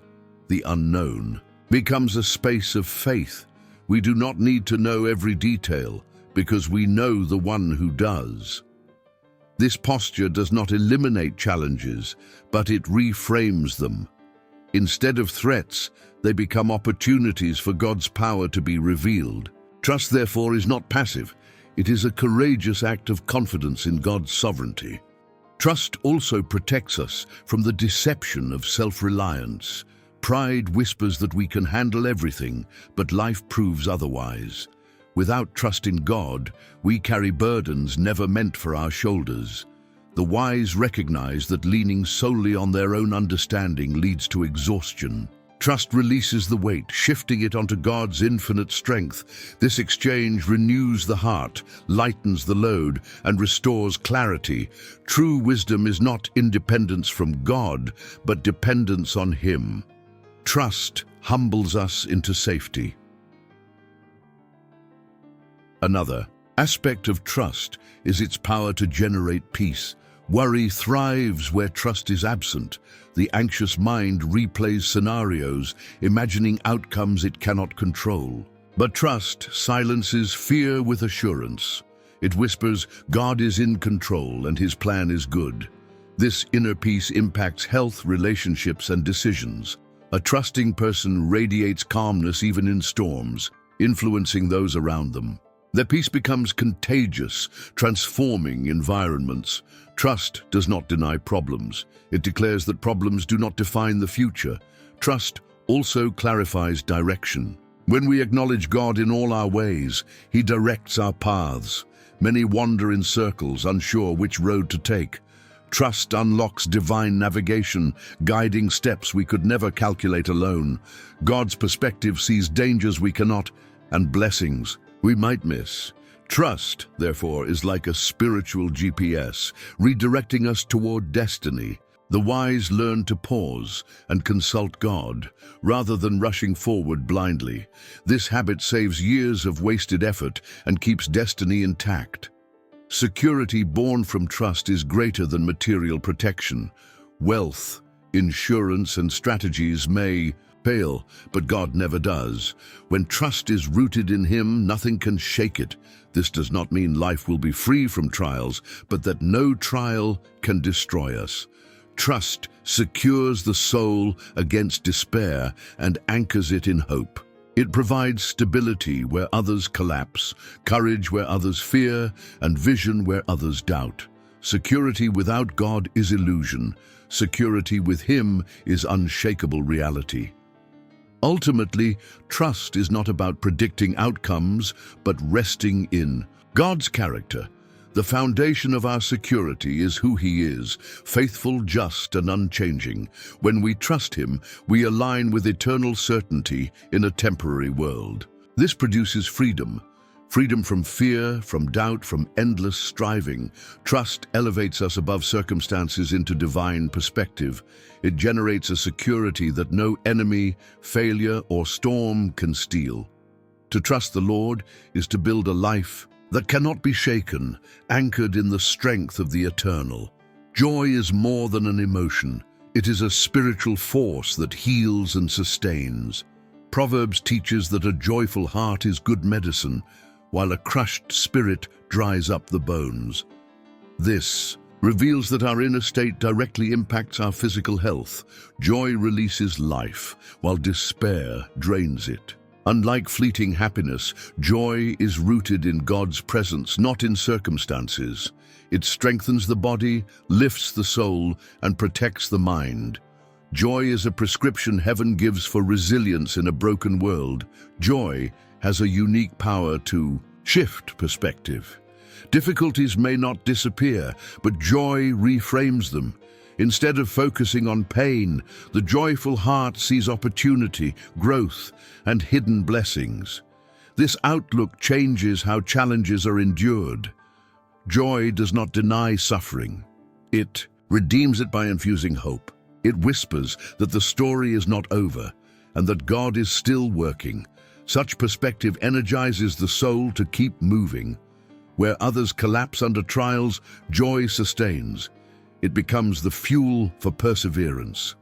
the unknown becomes a space of faith. We do not need to know every detail, because we know the one who does. This posture does not eliminate challenges, but it reframes them. Instead of threats, they become opportunities for God's power to be revealed. Trust, therefore, is not passive. It is a courageous act of confidence in God's sovereignty. Trust also protects us from the deception of self-reliance. Pride whispers that we can handle everything, but life proves otherwise. Without trust in God, we carry burdens never meant for our shoulders. The wise recognize that leaning solely on their own understanding leads to exhaustion. Trust releases the weight, shifting it onto God's infinite strength. This exchange renews the heart, lightens the load, and restores clarity. True wisdom is not independence from God, but dependence on Him. Trust humbles us into safety. Another aspect of trust is its power to generate peace. Worry thrives where trust is absent. The anxious mind replays scenarios, imagining outcomes it cannot control. But trust silences fear with assurance. It whispers, God is in control and His plan is good. This inner peace impacts health, relationships, and decisions. A trusting person radiates calmness even in storms, influencing those around them. Their peace becomes contagious, transforming environments. Trust does not deny problems. It declares that problems do not define the future. Trust also clarifies direction. When we acknowledge God in all our ways, He directs our paths. Many wander in circles, unsure which road to take. Trust unlocks divine navigation, guiding steps we could never calculate alone. God's perspective sees dangers we cannot, and blessings we might miss. Trust, therefore, is like a spiritual GPS, redirecting us toward destiny. The wise learn to pause and consult God, rather than rushing forward blindly. This habit saves years of wasted effort and keeps destiny intact. Security born from trust is greater than material protection. Wealth, insurance, and strategies may fail, but God never does. When trust is rooted in Him, nothing can shake it. This does not mean life will be free from trials, but that no trial can destroy us. Trust secures the soul against despair and anchors it in hope. It provides stability where others collapse, courage where others fear, and vision where others doubt. Security without God is illusion. Security with Him is unshakable reality. Ultimately, trust is not about predicting outcomes, but resting in God's character. The foundation of our security is who He is, faithful, just, and unchanging. When we trust Him, we align with eternal certainty in a temporary world. This produces freedom. Freedom from fear, from doubt, from endless striving. Trust elevates us above circumstances into divine perspective. It generates a security that no enemy, failure, or storm can steal. To trust the Lord is to build a life that cannot be shaken, anchored in the strength of the eternal. Joy is more than an emotion. It is a spiritual force that heals and sustains. Proverbs teaches that a joyful heart is good medicine, while a crushed spirit dries up the bones. This reveals that our inner state directly impacts our physical health. Joy releases life, while despair drains it. Unlike fleeting happiness, joy is rooted in God's presence, not in circumstances. It strengthens the body, lifts the soul, and protects the mind. Joy is a prescription heaven gives for resilience in a broken world. Joy has a unique power to shift perspective. Difficulties may not disappear, but joy reframes them. Instead of focusing on pain, the joyful heart sees opportunity, growth, and hidden blessings. This outlook changes how challenges are endured. Joy does not deny suffering. It redeems it by infusing hope. It whispers that the story is not over and that God is still working. Such perspective energizes the soul to keep moving. Where others collapse under trials, joy sustains. It becomes the fuel for perseverance.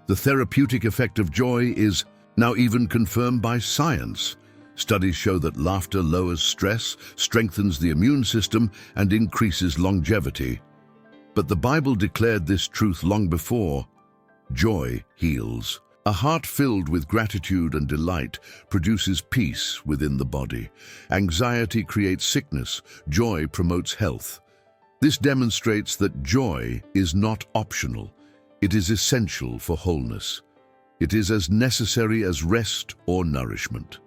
The therapeutic effect of joy is now even confirmed by science. Studies show that laughter lowers stress, strengthens the immune system, and increases longevity. But the Bible declared this truth long before. Joy heals. A heart filled with gratitude and delight produces peace within the body. Anxiety creates sickness. Joy promotes health. This demonstrates that joy is not optional. It is essential for wholeness. It is as necessary as rest or nourishment.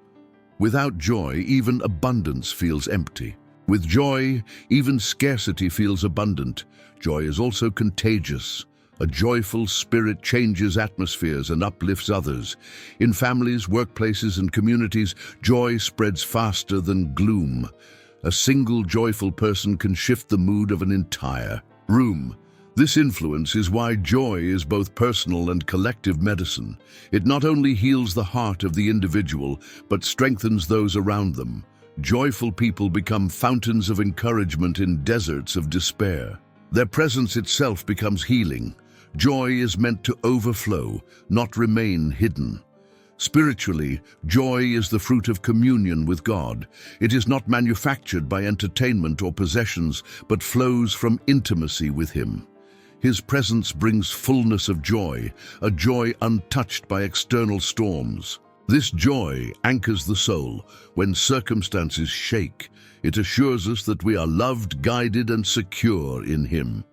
Without joy, even abundance feels empty. With joy, even scarcity feels abundant. Joy is also contagious. A joyful spirit changes atmospheres and uplifts others. In families, workplaces, and communities, joy spreads faster than gloom. A single joyful person can shift the mood of an entire room. This influence is why joy is both personal and collective medicine. It not only heals the heart of the individual, but strengthens those around them. Joyful people become fountains of encouragement in deserts of despair. Their presence itself becomes healing. Joy is meant to overflow, not remain hidden. Spiritually, joy is the fruit of communion with God. It is not manufactured by entertainment or possessions, but flows from intimacy with Him. His presence brings fullness of joy, a joy untouched by external storms. This joy anchors the soul when circumstances shake. It assures us that we are loved, guided, and secure in Him.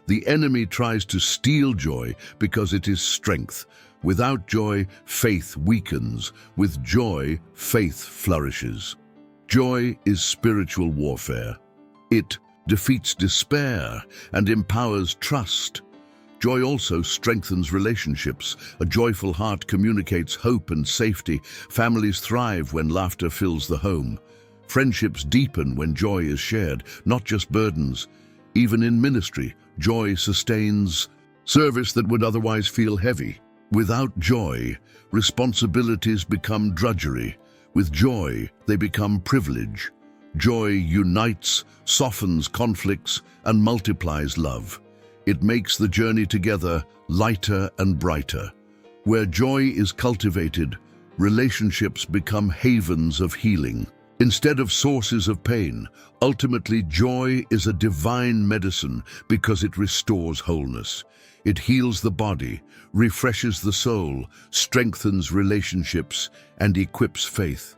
The enemy tries to steal joy because it is strength. Without joy, faith weakens. With joy, faith flourishes. Joy is spiritual warfare. It defeats despair and empowers trust. Joy also strengthens relationships. A joyful heart communicates hope and safety. Families thrive when laughter fills the home. Friendships deepen when joy is shared, not just burdens. Even in ministry, joy sustains service that would otherwise feel heavy. Without joy, responsibilities become drudgery. With joy, they become privilege. Joy unites, softens conflicts, and multiplies love. It makes the journey together lighter and brighter. Where joy is cultivated, relationships become havens of healing. Instead of sources of pain, ultimately joy is a divine medicine because it restores wholeness. It heals the body, refreshes the soul, strengthens relationships, and equips faith.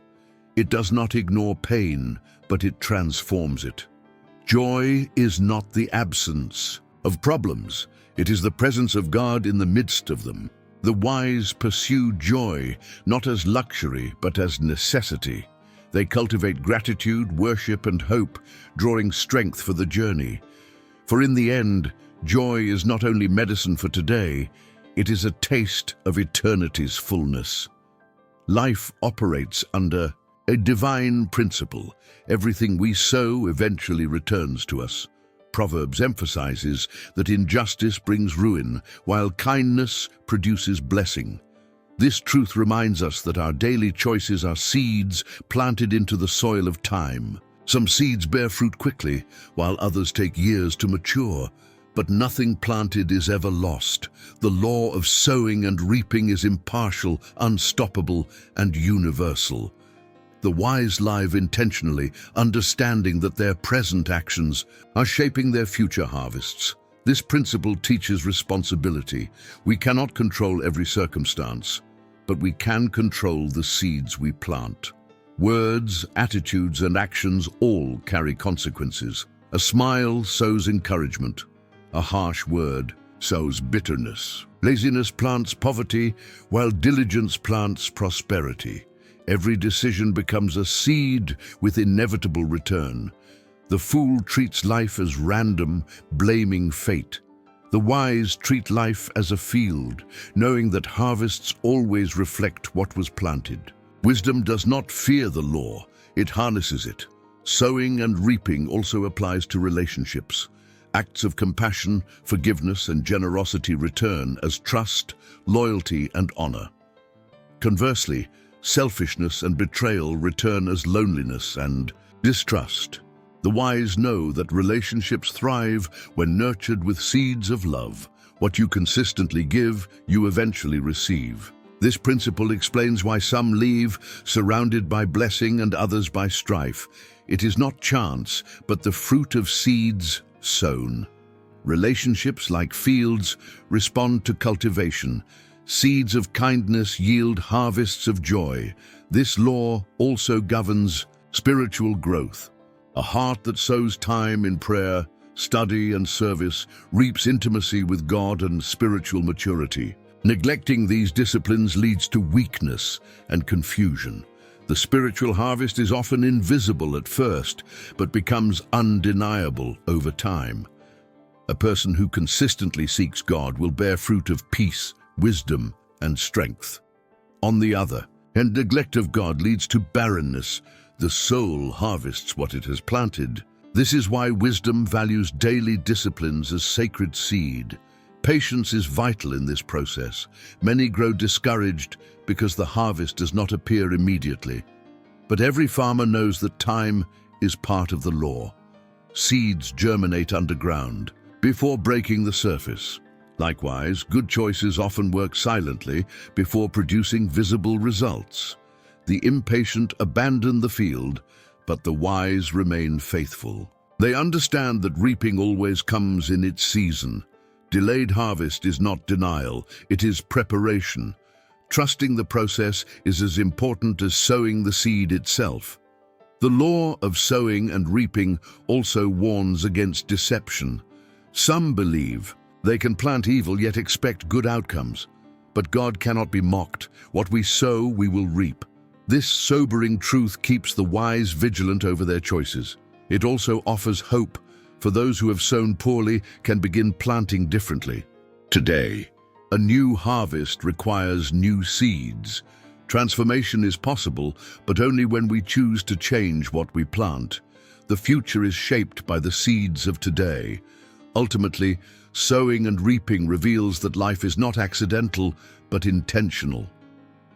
It does not ignore pain, but it transforms it. Joy is not the absence of problems. It is the presence of God in the midst of them. The wise pursue joy, not as luxury, but as necessity. They cultivate gratitude, worship, and hope, drawing strength for the journey. For in the end, joy is not only medicine for today, it is a taste of eternity's fullness. Life operates under a divine principle. Everything we sow eventually returns to us. Proverbs emphasizes that injustice brings ruin, while kindness produces blessing. This truth reminds us that our daily choices are seeds planted into the soil of time. Some seeds bear fruit quickly, while others take years to mature. But nothing planted is ever lost. The law of sowing and reaping is impartial, unstoppable, and universal. The wise live intentionally, understanding that their present actions are shaping their future harvests. This principle teaches responsibility. We cannot control every circumstance, but we can control the seeds we plant. Words, attitudes, and actions all carry consequences. A smile sows encouragement. A harsh word sows bitterness. Laziness plants poverty, while diligence plants prosperity. Every decision becomes a seed with inevitable return. The fool treats life as random, blaming fate. The wise treat life as a field, knowing that harvests always reflect what was planted. Wisdom does not fear the law, it harnesses it. Sowing and reaping also applies to relationships. Acts of compassion, forgiveness, and generosity return as trust, loyalty, and honor. Conversely, selfishness and betrayal return as loneliness and distrust. The wise know that relationships thrive when nurtured with seeds of love. What you consistently give, you eventually receive. This principle explains why some leave surrounded by blessing and others by strife. It is not chance, but the fruit of seeds sown. Relationships, like fields, respond to cultivation. Seeds of kindness yield harvests of joy. This law also governs spiritual growth. A heart that sows time in prayer, study, and service reaps intimacy with God and spiritual maturity. Neglecting these disciplines leads to weakness and confusion. The spiritual harvest is often invisible at first, but becomes undeniable over time. A person who consistently seeks God will bear fruit of peace, wisdom, and strength. On the other hand, neglect of God leads to barrenness. The soul harvests what it has planted. This is why wisdom values daily disciplines as sacred seed. Patience is vital in this process. Many grow discouraged because the harvest does not appear immediately. But every farmer knows that time is part of the law. Seeds germinate underground before breaking the surface. Likewise, good choices often work silently before producing visible results. The impatient abandon the field, but the wise remain faithful. They understand that reaping always comes in its season. Delayed harvest is not denial, it is preparation. Trusting the process is as important as sowing the seed itself. The law of sowing and reaping also warns against deception. Some believe they can plant evil yet expect good outcomes. But God cannot be mocked. What we sow, we will reap. This sobering truth keeps the wise vigilant over their choices. It also offers hope, for those who have sown poorly can begin planting differently. Today, a new harvest requires new seeds. Transformation is possible, but only when we choose to change what we plant. The future is shaped by the seeds of today. Ultimately, sowing and reaping reveals that life is not accidental, but intentional.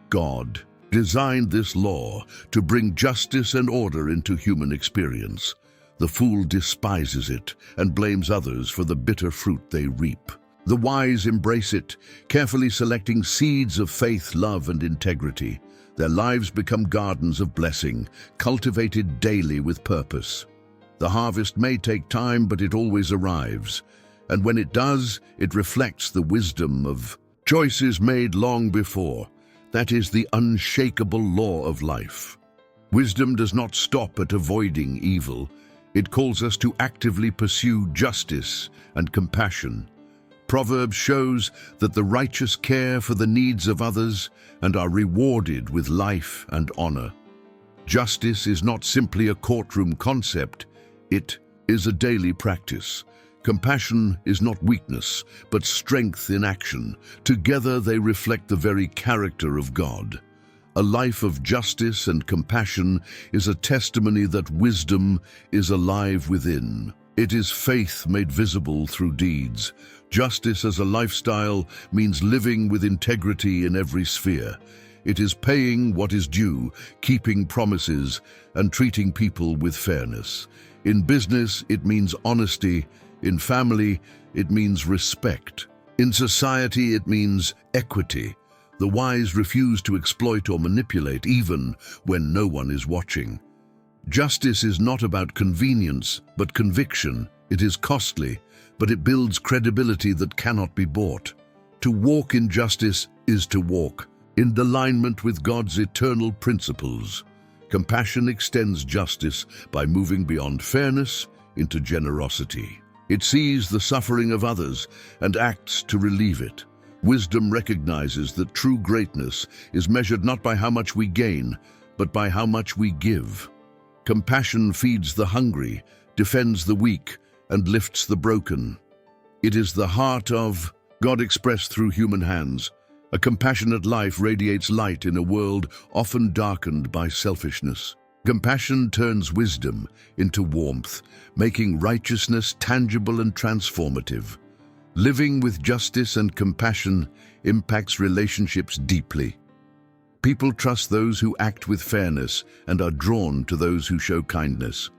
God designed this law to bring justice and order into human experience. The fool despises it and blames others for the bitter fruit they reap. The wise embrace it, carefully selecting seeds of faith, love, and integrity. Their lives become gardens of blessing, cultivated daily with purpose. The harvest may take time, but it always arrives. And when it does, it reflects the wisdom of choices made long before. That is the unshakable law of life. Wisdom does not stop at avoiding evil. It calls us to actively pursue justice and compassion. Proverbs shows that the righteous care for the needs of others and are rewarded with life and honor. Justice is not simply a courtroom concept, it is a daily practice. Compassion is not weakness, but strength in action. Together they reflect the very character of God. A life of justice and compassion is a testimony that wisdom is alive within. It is faith made visible through deeds. Justice as a lifestyle means living with integrity in every sphere. It is paying what is due, keeping promises, and treating people with fairness. In business, it means honesty. In family, it means respect. In society, it means equity. The wise refuse to exploit or manipulate, even when no one is watching. Justice is not about convenience, but conviction. It is costly, but it builds credibility that cannot be bought. To walk in justice is to walk in alignment with God's eternal principles. Compassion extends justice by moving beyond fairness into generosity. It sees the suffering of others and acts to relieve it. Wisdom recognizes that true greatness is measured not by how much we gain, but by how much we give. Compassion feeds the hungry, defends the weak, and lifts the broken. It is the heart of God expressed through human hands. A compassionate life radiates light in a world often darkened by selfishness. Compassion turns wisdom into warmth, making righteousness tangible and transformative. Living with justice and compassion impacts relationships deeply. People trust those who act with fairness and are drawn to those who show kindness.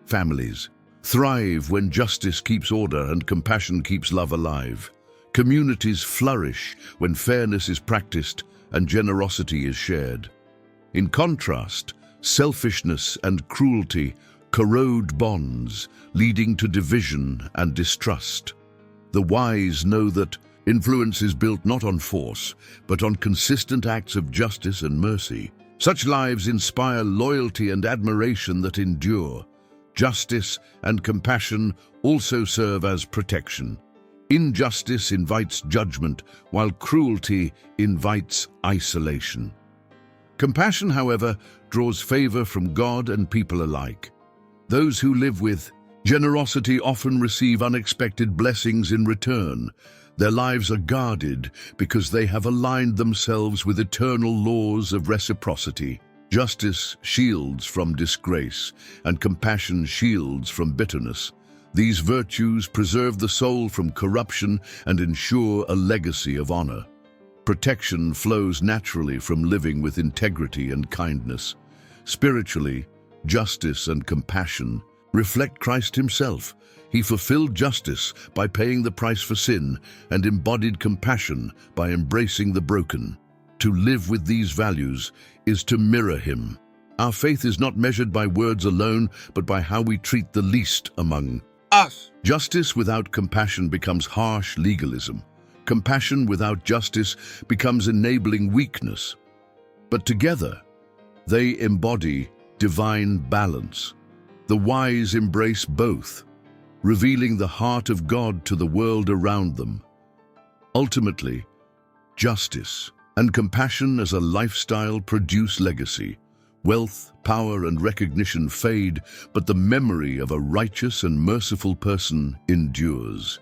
Families thrive when justice keeps order and compassion keeps love alive. Communities flourish when fairness is practiced and generosity is shared. In contrast, selfishness and cruelty corrode bonds, leading to division and distrust. The wise know that influence is built not on force, but on consistent acts of justice and mercy. Such lives inspire loyalty and admiration that endure. Justice and compassion also serve as protection. Injustice invites judgment, while cruelty invites isolation. Compassion, however, draws favor from God and people alike. Those who live with generosity often receive unexpected blessings in return. Their lives are guarded because they have aligned themselves with eternal laws of reciprocity. Justice shields from disgrace, and compassion shields from bitterness. These virtues preserve the soul from corruption and ensure a legacy of honor. Protection flows naturally from living with integrity and kindness. Spiritually, justice and compassion reflect Christ himself. He fulfilled justice by paying the price for sin and embodied compassion by embracing the broken. To live with these values is to mirror him. Our faith is not measured by words alone, but by how we treat the least among us. Justice without compassion becomes harsh legalism. Compassion without justice becomes enabling weakness. But together, they embody divine balance. The wise embrace both, revealing the heart of God to the world around them. Ultimately, justice and compassion as a lifestyle produce legacy. Wealth, power, and recognition fade, but the memory of a righteous and merciful person endures.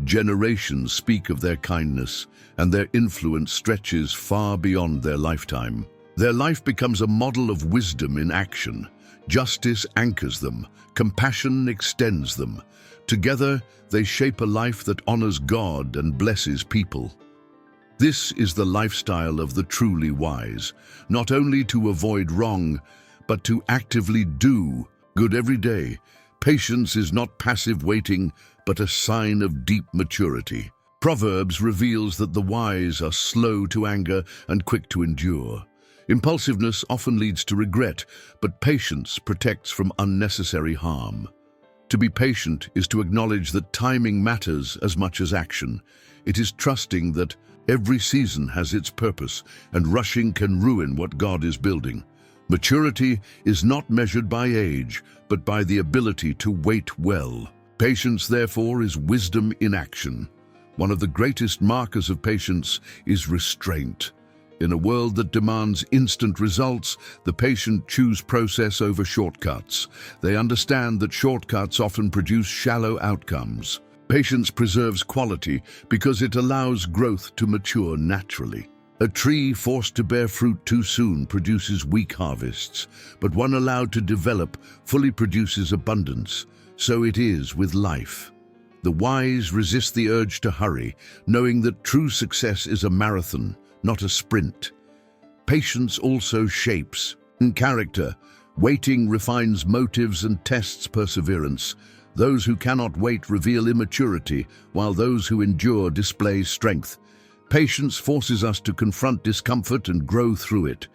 Generations speak of their kindness, and their influence stretches far beyond their lifetime. Their life becomes a model of wisdom in action. Justice anchors them, compassion extends them. Together, they shape a life that honors God and blesses people. This is the lifestyle of the truly wise, not only to avoid wrong, but to actively do good every day. Patience is not passive waiting, but a sign of deep maturity. Proverbs reveals that the wise are slow to anger and quick to endure. Impulsiveness often leads to regret, but patience protects from unnecessary harm. To be patient is to acknowledge that timing matters as much as action. It is trusting that every season has its purpose, and rushing can ruin what God is building. Maturity is not measured by age, but by the ability to wait well. Patience, therefore, is wisdom in action. One of the greatest markers of patience is restraint. In a world that demands instant results, the patient choose process over shortcuts. They understand that shortcuts often produce shallow outcomes. Patience preserves quality because it allows growth to mature naturally. A tree forced to bear fruit too soon produces weak harvests, but one allowed to develop fully produces abundance. So it is with life. The wise resist the urge to hurry, knowing that true success is a marathon, not a sprint. Patience also shapes character. Waiting refines motives and tests perseverance. Those who cannot wait reveal immaturity, while those who endure display strength. Patience forces us to confront discomfort and grow through it.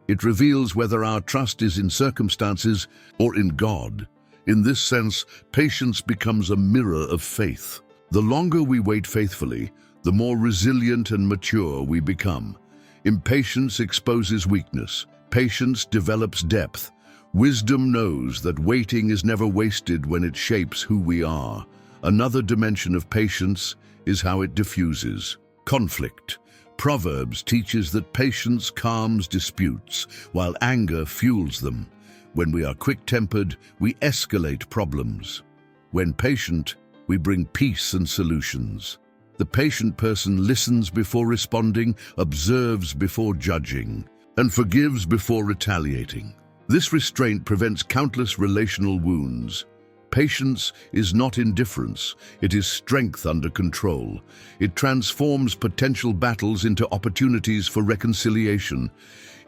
It reveals whether our trust is in circumstances or in God. In this sense, patience becomes a mirror of faith. The longer we wait faithfully, the more resilient and mature we become. Impatience exposes weakness. Patience develops depth. Wisdom knows that waiting is never wasted when it shapes who we are. Another dimension of patience is how it diffuses conflict. Proverbs teaches that patience calms disputes, while anger fuels them. When we are quick-tempered, we escalate problems. When patient, we bring peace and solutions. The patient person listens before responding, observes before judging, and forgives before retaliating. This restraint prevents countless relational wounds. Patience is not indifference, it is strength under control. It transforms potential battles into opportunities for reconciliation.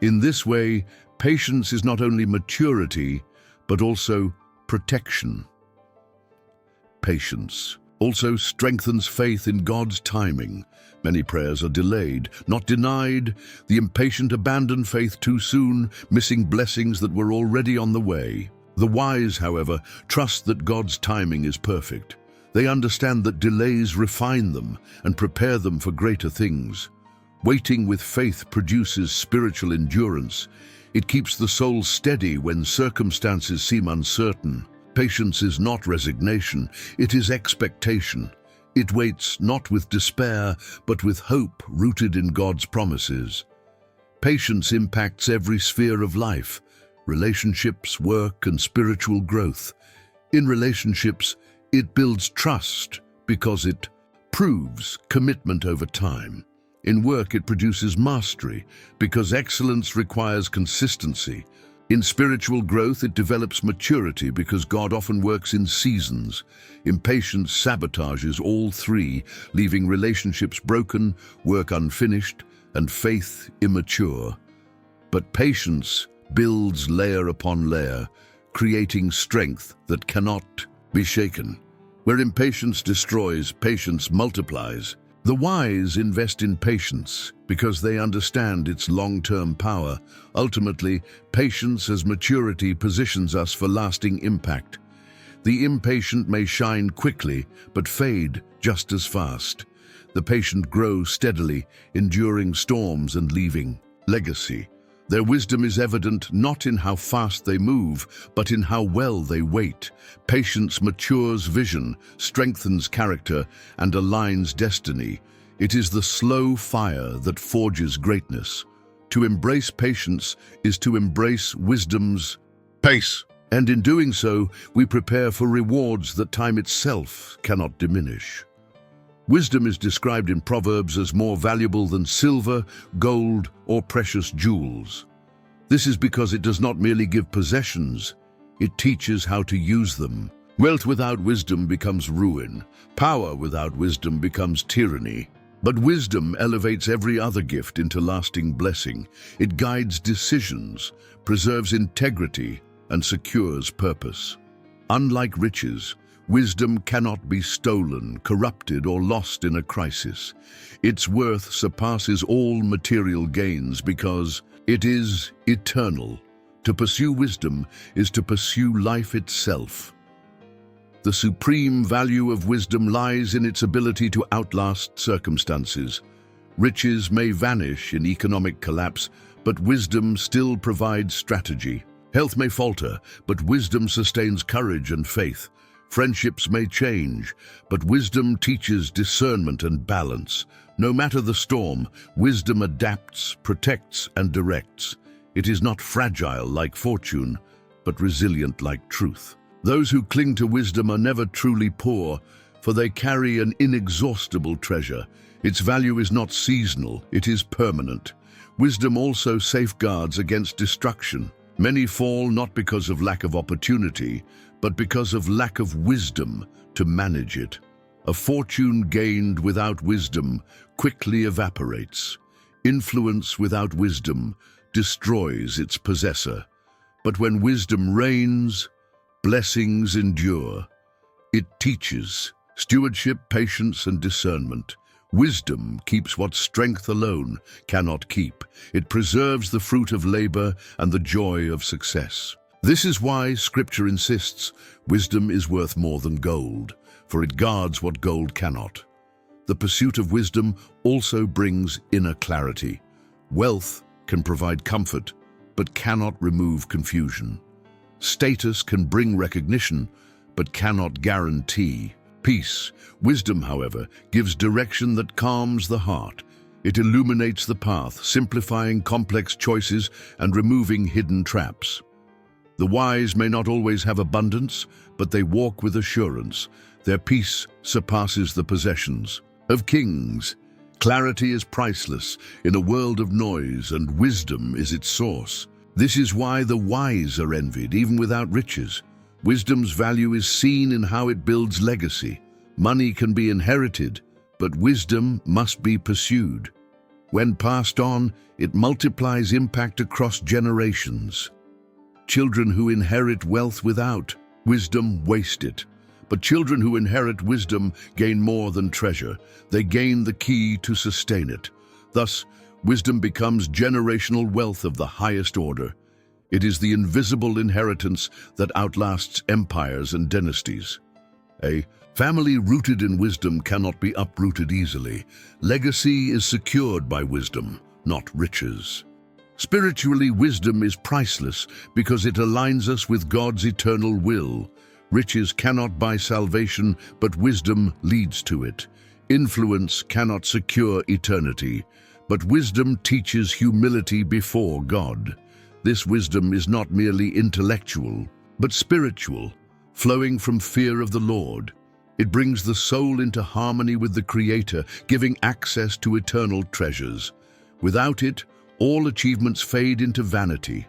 In this way, patience is not only maturity, but also protection. Patience also strengthens faith in God's timing. Many prayers are delayed, not denied. The impatient abandon faith too soon, missing blessings that were already on the way. The wise, however, trust that God's timing is perfect. They understand that delays refine them and prepare them for greater things. Waiting with faith produces spiritual endurance. It keeps the soul steady when circumstances seem uncertain. Patience is not resignation, it is expectation. It waits not with despair, but with hope rooted in God's promises. Patience impacts every sphere of life: relationships, work, and spiritual growth. In relationships, it builds trust because it proves commitment over time. In work, it produces mastery because excellence requires consistency. In spiritual growth, it develops maturity because God often works in seasons. Impatience sabotages all three, leaving relationships broken, work unfinished, and faith immature. But patience builds layer upon layer, creating strength that cannot be shaken. Where impatience destroys, patience multiplies. The wise invest in patience because they understand its long-term power. Ultimately, patience as maturity positions us for lasting impact. The impatient may shine quickly, but fade just as fast. The patient grows steadily, enduring storms and leaving legacy. Their wisdom is evident not in how fast they move, but in how well they wait. Patience matures vision, strengthens character, and aligns destiny. It is the slow fire that forges greatness. To embrace patience is to embrace wisdom's pace. And in doing so, we prepare for rewards that time itself cannot diminish. Wisdom is described in Proverbs as more valuable than silver, gold, or precious jewels. This is because it does not merely give possessions, it teaches how to use them. Wealth without wisdom becomes ruin. Power without wisdom becomes tyranny. But wisdom elevates every other gift into lasting blessing. It guides decisions, preserves integrity, and secures purpose. Unlike riches, Wisdom cannot be stolen, corrupted, or lost in a crisis. Its worth surpasses all material gains because it is eternal. To pursue wisdom is to pursue life itself. The supreme value of wisdom lies in its ability to outlast circumstances. Riches may vanish in economic collapse, but wisdom still provides strategy. Health may falter, but wisdom sustains courage and faith. Friendships may change, but wisdom teaches discernment and balance. No matter the storm, wisdom adapts, protects, and directs. It is not fragile like fortune, but resilient like truth. Those who cling to wisdom are never truly poor, for they carry an inexhaustible treasure. Its value is not seasonal, it is permanent. Wisdom also safeguards against destruction. Many fall not because of lack of opportunity, but because of lack of wisdom to manage it. A fortune gained without wisdom quickly evaporates. Influence without wisdom destroys its possessor. But when wisdom reigns, blessings endure. It teaches stewardship, patience, and discernment. Wisdom keeps what strength alone cannot keep. It preserves the fruit of labor and the joy of success. This is why Scripture insists wisdom is worth more than gold, for it guards what gold cannot. The pursuit of wisdom also brings inner clarity. Wealth can provide comfort, but cannot remove confusion. Status can bring recognition, but cannot guarantee peace. Wisdom, however, gives direction that calms the heart. It illuminates the path, simplifying complex choices and removing hidden traps. The wise may not always have abundance, but they walk with assurance. Their peace surpasses the possessions of kings. Clarity is priceless in a world of noise, and wisdom is its source. This is why the wise are envied, even without riches. Wisdom's value is seen in how it builds legacy. Money can be inherited, but wisdom must be pursued. When passed on, it multiplies impact across generations. Children who inherit wealth without wisdom waste it. But children who inherit wisdom gain more than treasure. They gain the key to sustain it. Thus, wisdom becomes generational wealth of the highest order. It is the invisible inheritance that outlasts empires and dynasties. A family rooted in wisdom cannot be uprooted easily. Legacy is secured by wisdom, not riches. Spiritually, wisdom is priceless because it aligns us with God's eternal will. Riches cannot buy salvation, but wisdom leads to it. Influence cannot secure eternity, but wisdom teaches humility before God. This wisdom is not merely intellectual, but spiritual, flowing from fear of the Lord. It brings the soul into harmony with the Creator, giving access to eternal treasures. Without it, all achievements fade into vanity.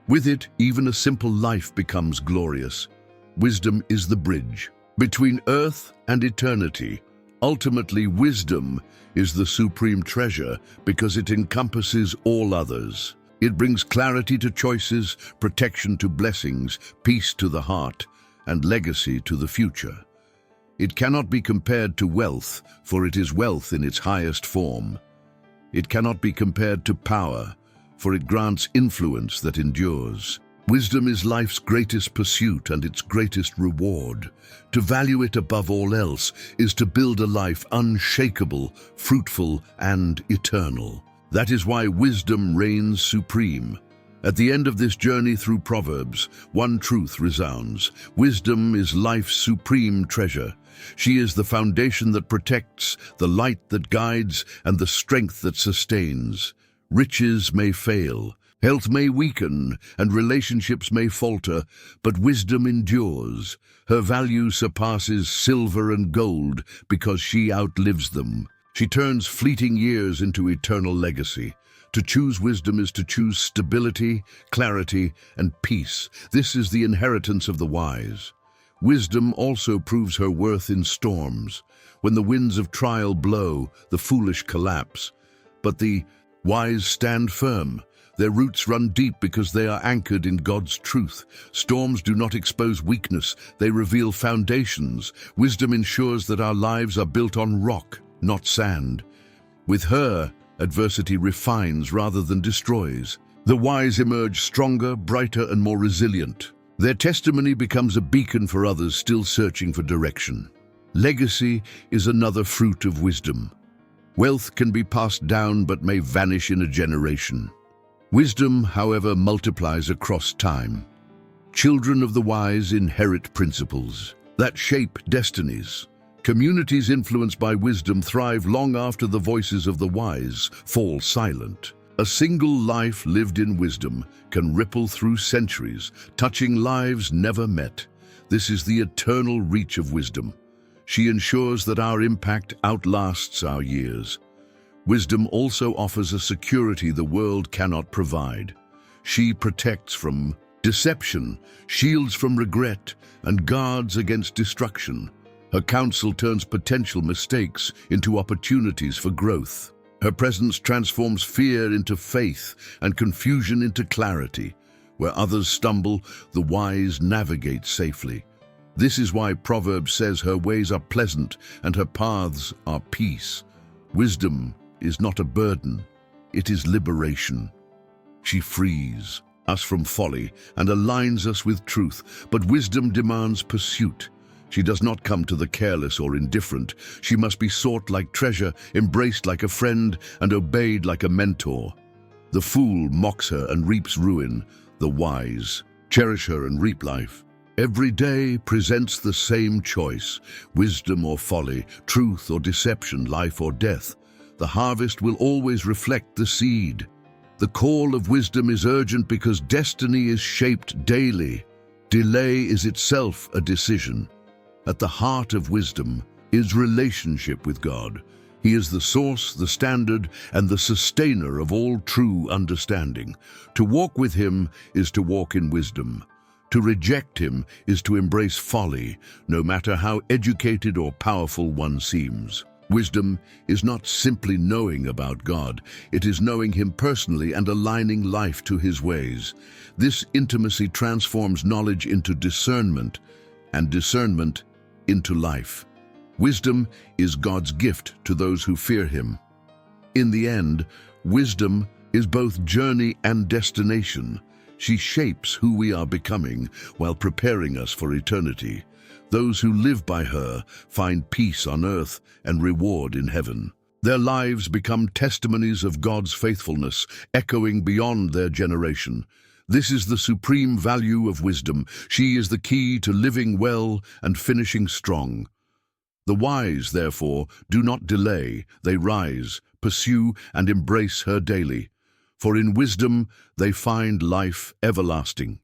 With it, even a simple life becomes glorious. Wisdom is the bridge between earth and eternity. Ultimately, wisdom is the supreme treasure because it encompasses all others. It brings clarity to choices, protection to blessings, peace to the heart, and legacy to the future. It cannot be compared to wealth, for it is wealth in its highest form. It cannot be compared to power, for it grants influence that endures. Wisdom is life's greatest pursuit and its greatest reward. To value it above all else is to build a life unshakable, fruitful, and eternal. That is why wisdom reigns supreme. At the end of this journey through Proverbs, one truth resounds. Wisdom is life's supreme treasure. She is the foundation that protects, the light that guides, and the strength that sustains. Riches may fail, health may weaken, and relationships may falter, but wisdom endures. Her value surpasses silver and gold because she outlives them. She turns fleeting years into eternal legacy. To choose wisdom is to choose stability, clarity, and peace. This is the inheritance of the wise. Wisdom also proves her worth in storms. When the winds of trial blow, the foolish collapse. But the wise stand firm. Their roots run deep because they are anchored in God's truth. Storms do not expose weakness, they reveal foundations. Wisdom ensures that our lives are built on rock, not sand. With her, adversity refines rather than destroys. The wise emerge stronger, brighter, and more resilient. Their testimony becomes a beacon for others still searching for direction. Legacy is another fruit of wisdom. Wealth can be passed down but may vanish in a generation. Wisdom, however, multiplies across time. Children of the wise inherit principles that shape destinies. Communities influenced by wisdom thrive long after the voices of the wise fall silent. A single life lived in wisdom can ripple through centuries, touching lives never met. This is the eternal reach of wisdom. She ensures that our impact outlasts our years. Wisdom also offers a security the world cannot provide. She protects from deception, shields from regret, and guards against destruction. Her counsel turns potential mistakes into opportunities for growth. Her presence transforms fear into faith and confusion into clarity. Where others stumble, the wise navigate safely. This is why Proverbs says her ways are pleasant and her paths are peace. Wisdom is not a burden, it is liberation. She frees us from folly and aligns us with truth, but wisdom demands pursuit. She does not come to the careless or indifferent. She must be sought like treasure, embraced like a friend, and obeyed like a mentor. The fool mocks her and reaps ruin. The wise cherish her and reap life. Every day presents the same choice, wisdom or folly, truth or deception, life or death. The harvest will always reflect the seed. The call of wisdom is urgent because destiny is shaped daily. Delay is itself a decision. At the heart of wisdom is relationship with God. He is the source, the standard, and the sustainer of all true understanding. To walk with him is to walk in wisdom. To reject him is to embrace folly, no matter how educated or powerful one seems. Wisdom is not simply knowing about God, it is knowing him personally and aligning life to his ways. This intimacy transforms knowledge into discernment, and discernment into life. Wisdom is God's gift to those who fear him. In the end, wisdom is both journey and destination. She shapes who we are becoming while preparing us for eternity. Those who live by her find peace on earth and reward in heaven. Their lives become testimonies of God's faithfulness, echoing beyond their generation. This is the supreme value of wisdom. She is the key to living well and finishing strong. The wise, therefore, do not delay. They rise, pursue, and embrace her daily. For in wisdom they find life everlasting.